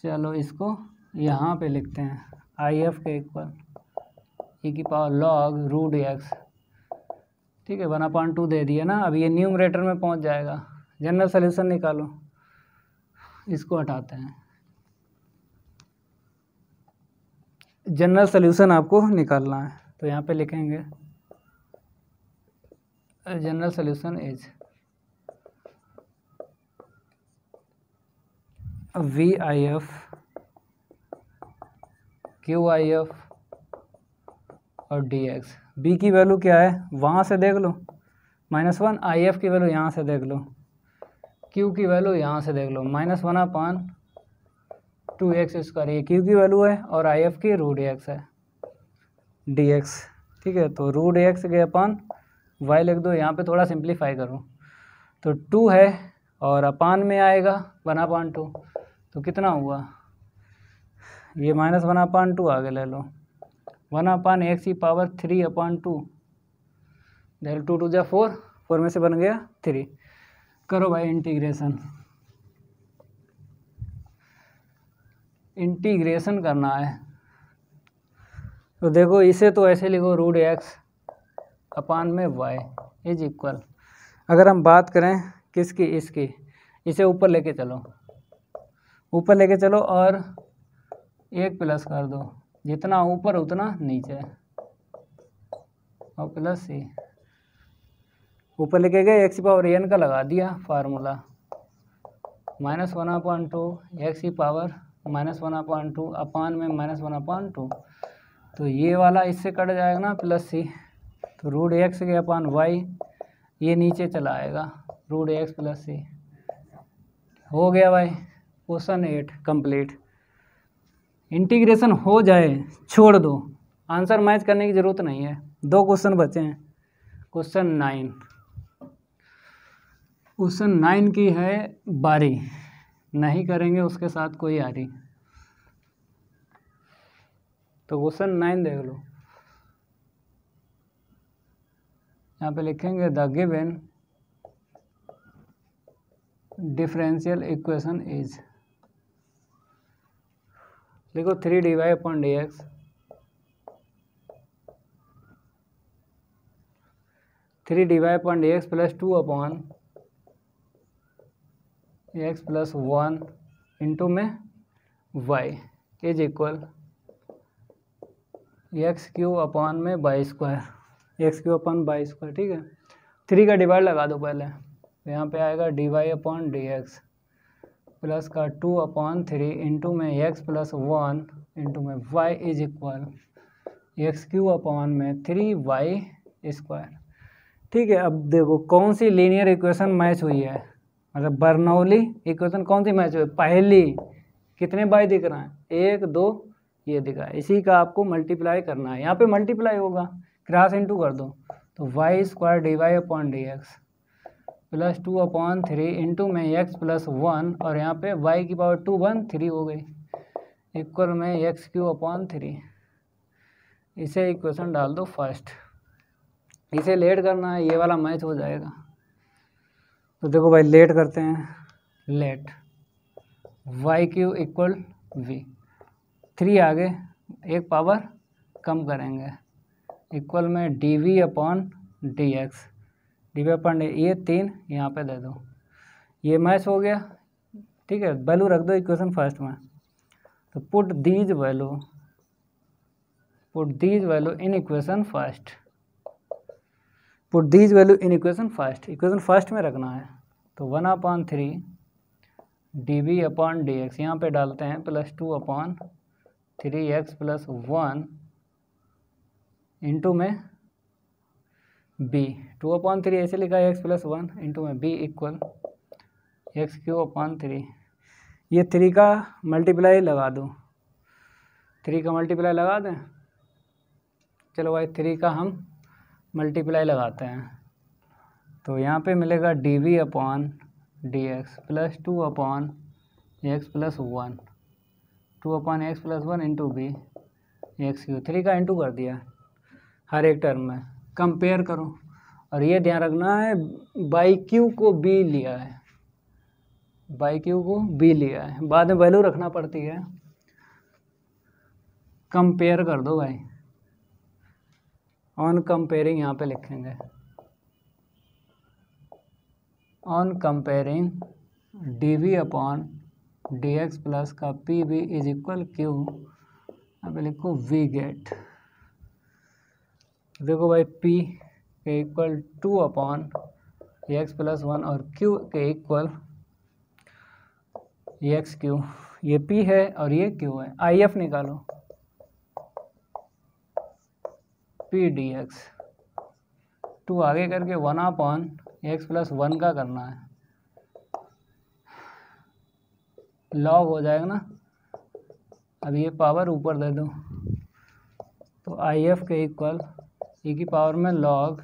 S1: चलो इसको यहाँ पे लिखते हैं, IF के इक्वल e⁻log √x। ठीक है, 1/2 दे दिया ना। अब ये न्यूमरेटर में पहुँच जाएगा। जनरल सॉल्यूशन निकालो, इसको हटाते हैं। जनरल सॉल्यूशन आपको निकालना है, तो यहाँ पे लिखेंगे general solution is VIF QIF और dx। b की वैल्यू क्या है वहाँ से देख लो, -1। IF की वैल्यू यहाँ से देख लो, q की वैल्यू यहाँ से देख लो, माइनस 1/2x²। ये q की वैल्यू है और IF की √x है dx। ठीक है, तो √x के अपान y लिख दो। यहाँ पे थोड़ा सिंप्लीफाई करो, तो 2 है और अपान में आएगा 1/2, तो कितना हुआ, ये माइनस 1/2 आगे ले लो, 1/x⁻3/2 डेल 2 2 4, 4 में से बन गया 3। करो भाई इंटीग्रेशन करना है। तो देखो इसे तो ऐसे लिखो रूट एक्स अपान में वाई इज इक्वल, अगर हम बात करें किसकी, इसकी, इसे ऊपर लेके चलो, ऊपर लेके चलो और एक प्लस कर दो, जितना ऊपर उतना नीचे और प्लस सी, ऊपर लेके गए एक्स पावर एन का लगा दिया फार्मूला, -1/2 एक्स की पावर -1/2 अपान में -1/2, तो ये वाला इससे कट जाएगा ना प्लस सी, तो रूट एक्स के अपान वाई, ये नीचे चला आएगा रूट एक्स प्लस सी। हो गया भाई क्वेश्चन 8 कंप्लीट। इंटीग्रेशन हो जाए छोड़ दो, आंसर मैच करने की ज़रूरत नहीं है। 2 क्वेश्चन बचे हैं। क्वेश्चन 9, क्वेश्चन 9 की है बारी, नहीं करेंगे उसके साथ कोई आरी। तो क्वेश्चन 9 देख लो, यहाँ पे लिखेंगे the given differential equation is, देखो 3dy/dx, 3dy/dx plus 2 upon x plus 1 into में y is equal x Q upon में y square, x Q upon y square. ठीक है, 3 का डिवाइड लगा दो पहले, तो यहाँ पे आएगा dy/dx प्लस का 2/3 इंटू में एक्स प्लस 1 इंटू में y is equal x Q upon में 3y स्क्वायर। ठीक है, अब देखो कौन सी लीनियर इक्वेशन मैच हुई है, मतलब बर्नौली इक्वेशन कौन सी मैच हुई है, पहली कितने बाई दिख रहा है, 1 2 ये दिखा है, इसी का आपको मल्टीप्लाई करना है, यहाँ पे मल्टीप्लाई होगा, क्रॉस इंटू कर दो, तो y² dy/dx प्लस 2/3 इंटू में x प्लस 1 और यहाँ पे y की पावर 2 1 3 हो गई इक्वल में x³/3। इसे इक्वेशन डाल दो फर्स्ट, इसे लेट करना है, ये वाला मैच हो जाएगा। तो देखो भाई लेट करते हैं, लेट y³ इक्वल v, 3 आगे एक पावर कम करेंगे इक्वल में dv/dx, dv/dx ये 3 यहाँ पे दे दो, ये मैच हो गया। ठीक है, वैल्यू रख दो इक्वेशन फर्स्ट में, तो put these value in equation first, put these value in equation first में रखना है। तो 1/3 dv/dx यहाँ पे डालते हैं प्लस 2/3x प्लस 1 इंटू में b, 2/3 ऐसे लिखा है x प्लस 1 इंटू में b इक्वल x³/3। ये 3 का मल्टीप्लाई लगा दो, 3 का मल्टीप्लाई लगा दें, चलो भाई 3 का हम मल्टीप्लाई लगाते हैं, तो यहाँ पे मिलेगा dv/dx plus 2/x plus 1, 2/x plus 1 into b x³, 3 का इंटू कर दिया हर एक टर्म में, कंपेयर करो। और ये ध्यान रखना है बाई क्यू को बी लिया है, बाई क्यू को बी लिया है, बाद में वैल्यू रखना पड़ती है। कंपेयर कर दो भाई, ऑन कंपेयरिंग यहाँ पे लिखेंगे, ऑन कंपेयरिंग dv/dx प्लस का pb इज इक्वल क्यू, यहाँ पे लिखो वी गेट। देखो भाई p के इक्वल 2/x प्लस 1 और q के इक्वल x³, ये p है और ये q है, IF निकालो p dx, 2 आगे करके 1/x प्लस 1 का करना है, लॉग हो जाएगा ना, अब ये पावर ऊपर दे दो, तो IF के इक्वल e की पावर में लॉग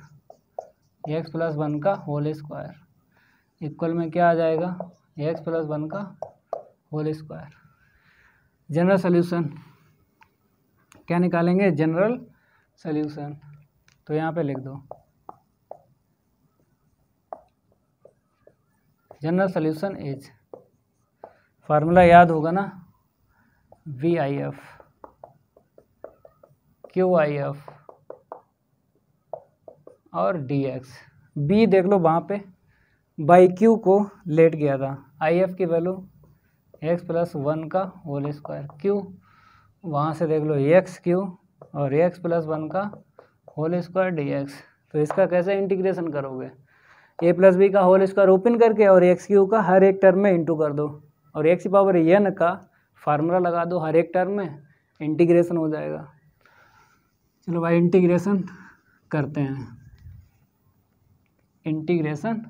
S1: x प्लस 1 का होल स्क्वायर इक्वल में क्या आ जाएगा, x प्लस 1 का होल स्क्वायर। जनरल सॉल्यूशन क्या निकालेंगे, जनरल सॉल्यूशन, तो यहाँ पे लिख दो जनरल सॉल्यूशन इज, फार्मूला याद होगा ना, VIF क्यू आई एफ और डी एक्स। बी देख लो वहाँ पे बाई क्यू को लेट गया था, आई एफ की वैल्यू एक्स प्लस 1 का होल स्क्वायर, क्यू वहाँ से देख लो एक्स क्यू और एक्स प्लस 1 का होल स्क्वायर डी एक्स। तो इसका कैसे इंटीग्रेशन करोगे, ए प्लस बी का होल स्क्वायर ओपन करके और एक्स क्यू का हर एक टर्म में इंटू कर दो और एक्स पावर एन का फार्मूला लगा दो हर एक टर्म में, इंटीग्रेशन हो जाएगा। चलो भाई इंटीग्रेशन करते हैं, इंटीग्रेशन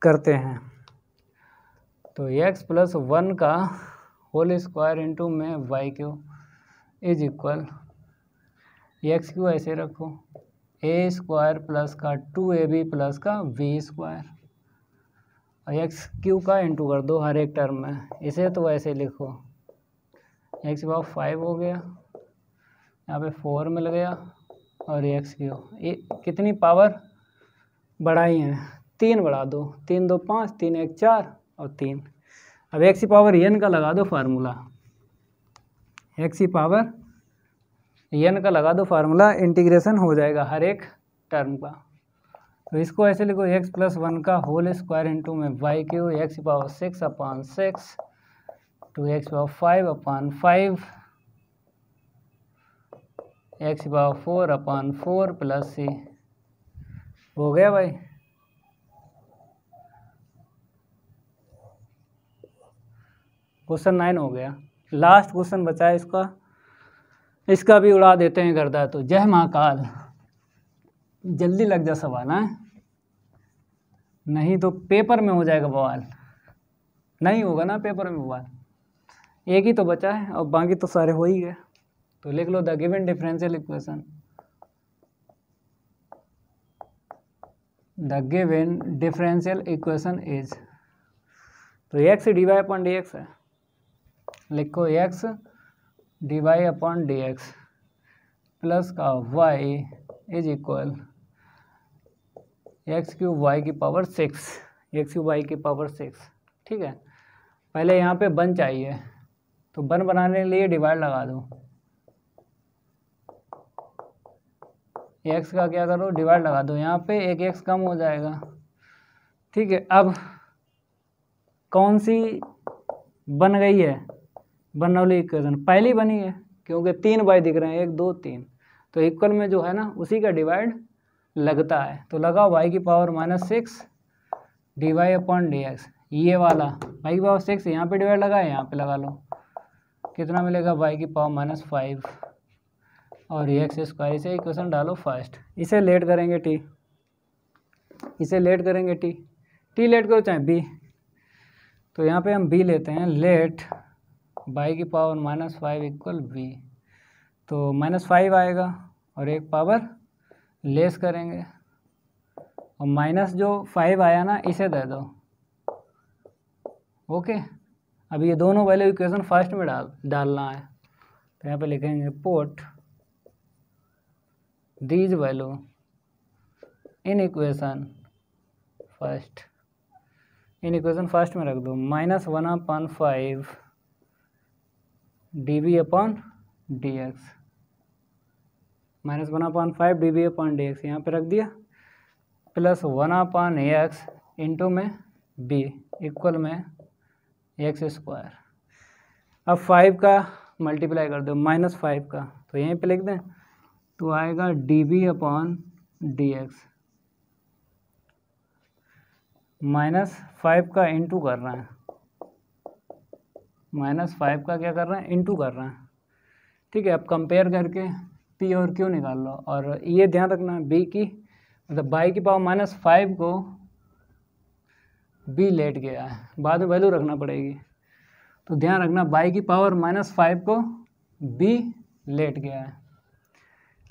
S1: करते हैं। तो x प्लस 1 का होल स्क्वायर इंटू में y q is equal, x q ऐसे रखो, ए स्क्वायर प्लस का 2ab प्लस का वी स्क्वायर और एक्स क्यू का इंटू कर दो हर एक टर्म में। इसे तो ऐसे लिखो, एक्स पावर 5 हो गया, यहाँ पे 4 मिल गया और एक्स क्यू, ये कितनी पावर बढ़ाई हैं, 3 बढ़ा दो, 3 2 5, 3 1 4 और 3। अब एक्स की पावर एन का लगा दो फार्मूला, एक्स की पावर एन का लगा दो फार्मूला, इंटीग्रेशन हो जाएगा हर एक टर्म का। तो इसको ऐसे लिखो, एक्स प्लस 1 का होल स्क्वायर इंटू में वाई क्यू एक्स की power 6 upon 6 two x power 5 upon 5 x power 4 upon 4 plus c. हो गया भाई। क्वेश्चन 9 हो गया। लास्ट क्वेश्चन बचा है इसका भी उड़ा देते हैं गर्दा। तो जय महाकाल, जल्दी लग जा सवाल है, नहीं तो पेपर में हो जाएगा बवाल। नहीं होगा ना पेपर में बवाल, एक ही तो बचा है और बाकी तो सारे हो ही गए। तो लिख लो, the given differential equation, the given differential equation is, तो x d y upon d x है, लिखो x d y upon d x plus का y is equal x cube y की पावर 6, एक्स क्यू वाई की power 6। ठीक है, पहले यहाँ पे 1 चाहिए, तो 1 बनाने के लिए डिवाइड लगा दो, एक्स का क्या करो डिवाइड लगा दो, यहाँ पे एक एक्स कम हो जाएगा। ठीक है, अब कौन सी बन गई है बर्नौली इक्वेशन, पहली बनी है क्योंकि 3 बाई दिख रहे हैं, 1 2 3, तो इक्वल में जो है ना उसी का डिवाइड लगता है। तो लगाओ वाई की power -6 d y upon d x, ये वाला वाई की पावर 6 यहाँ पे डिवाइड लगा है, यहाँ पे लगा लो, कितना मिलेगा वाई की पावर -5 और एक्स स्क्वायर। इसे इक्वेशन डालो फर्स्ट, इसे लेट करेंगे टी, इसे लेट करेंगे टी लेट करो चाहे बी, तो यहाँ पे हम बी लेते हैं, लेट वाई की पावर -5 इक्वल बी, तो -5 आएगा और एक पावर लेस करेंगे और माइनस जो 5 आया ना इसे दे दो। ओके, अब ये दोनों वैल्यू इक्वेशन फर्स्ट में डालना है, तो यहाँ पे लिखेंगे put these value in equation first, in equation first में रख दो, -1/5 d v upon d x, -1/5 d v upon d x यहाँ पे रख दिया, प्लस 1/x इंटू में बी इक्वल में एक्स स्क्वायर। अब 5 का मल्टीप्लाई कर दो -5 का, तो यहीं पे लिख दें, तो आएगा d b upon d x, -5 का इंटू कर रहे हैं, -5 का क्या कर रहे हैं इंटू कर रहे हैं। ठीक है, अब कंपेयर करके पी और क्यू निकाल लो, और ये ध्यान रखना बी की मतलब बाई की पावर -5 को बी लेट गया है, बाद में वैल्यू रखना पड़ेगी, तो ध्यान रखना बाई की पावर -5 को बी लेट गया है।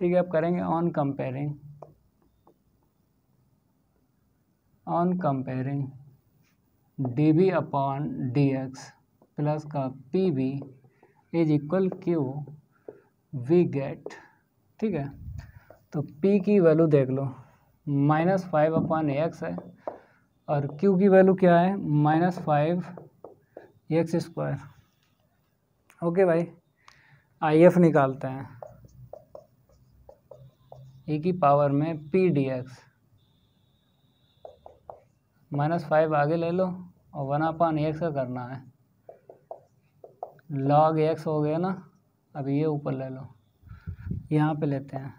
S1: ठीक है, अब करेंगे on comparing d b upon d x plus का p b is equal Q we get. ठीक है, तो P की वैल्यू देख लो, -5/x है और Q की वैल्यू क्या है -5x²। ओके भाई, IF निकालते हैं, ई की पावर में पी डी एक्स, -5 आगे ले लो और 1/x का करना है, log x हो गया ना। अब ये ऊपर ले लो, यहाँ पे लेते हैं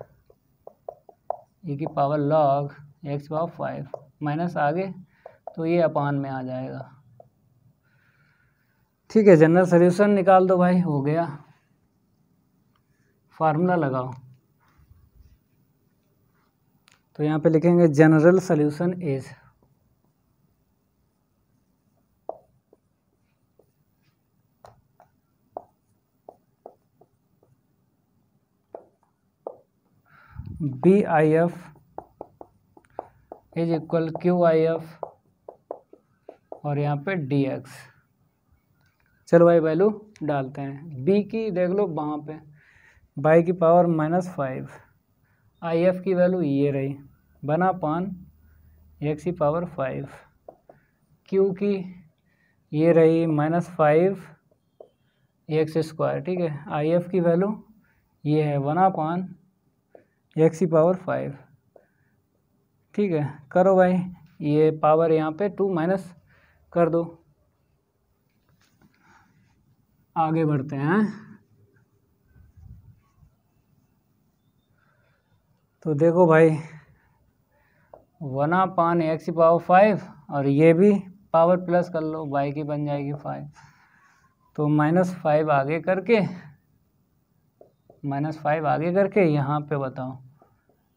S1: ई की पावर log x/5 माइनस आगे तो ये अपान में आ जाएगा। ठीक है, जनरल सॉल्यूशन निकाल दो भाई, हो गया। फार्मूला लगाओ, तो यहाँ पे लिखेंगे general solution is BIF is equal QIF और यहाँ पे DX। चलो भाई वैल्यू डालते हैं। B की देख लो वहाँ पे, बाई की पावर -5, IF की वैल्यू ये रही 1/x की पावर 5, Q की ये रही -5 x²। ठीक है, IF की वैल्यू ये है 1/x की पावर 5। ठीक है, करो भाई, ये पावर यहाँ पे 2 माइनस कर दो। आगे बढ़ते हैं। तो देखो भाई 1/x की पावर 5 और ये भी पावर प्लस कर लो, y की बन जाएगी 5। तो -5 आगे करके यहाँ पे बताओ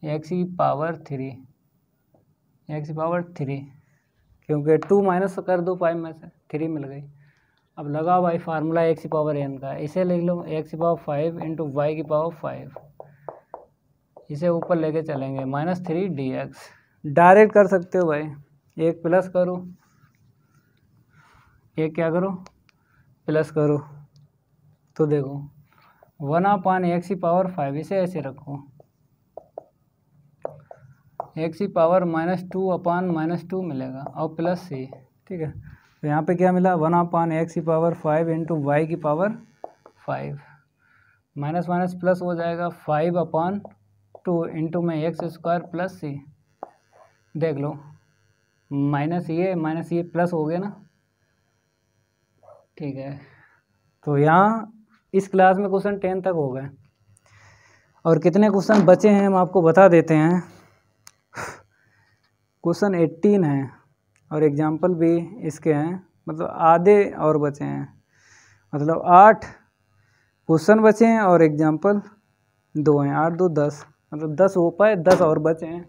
S1: x की पावर 3, क्योंकि 2 माइनस कर दो 5 में से 3 मिल गई। अब लगाओ भाई फार्मूला x की पावर n का, इसे लिख लो x की पावर 5 इंटू वाई की पावर 5, इसे ऊपर लेके चलेंगे -3 dx। डायरेक्ट कर सकते हो भाई, एक प्लस करो, एक क्या करो प्लस करो। तो देखो 1/x की पावर 5, इसे ऐसे रखो, x की पावर -2/-2 मिलेगा और प्लस c। ठीक है, तो यहाँ पे क्या मिला 1/x की पावर 5 इंटू वाई की पावर 5, माइनस माइनस प्लस हो जाएगा 5/2 इंटू में x² प्लस c। देख लो माइनस ये प्लस हो गया ना। ठीक है, तो यहाँ इस क्लास में क्वेश्चन 10 तक हो गए और कितने क्वेश्चन बचे हैं हम आपको बता देते हैं। क्वेश्चन 18 हैं और एग्जाम्पल भी इसके हैं, मतलब आधे और बचे हैं, मतलब 8 क्वेश्चन बचे हैं और एग्जाम्पल 2 हैं। 8 2 10, मतलब 10 हो पाए, 10 और बचे हैं।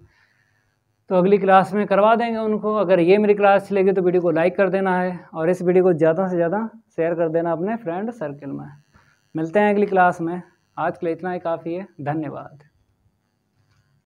S1: तो अगली क्लास में करवा देंगे उनको। अगर ये मेरी क्लास अच्छी लगी तो वीडियो को लाइक कर देना है और इस वीडियो को ज़्यादा से ज़्यादा शेयर कर देना अपने फ्रेंड सर्कल में। मिलते हैं अगली क्लास में, आज के लिए इतना ही काफ़ी है। धन्यवाद।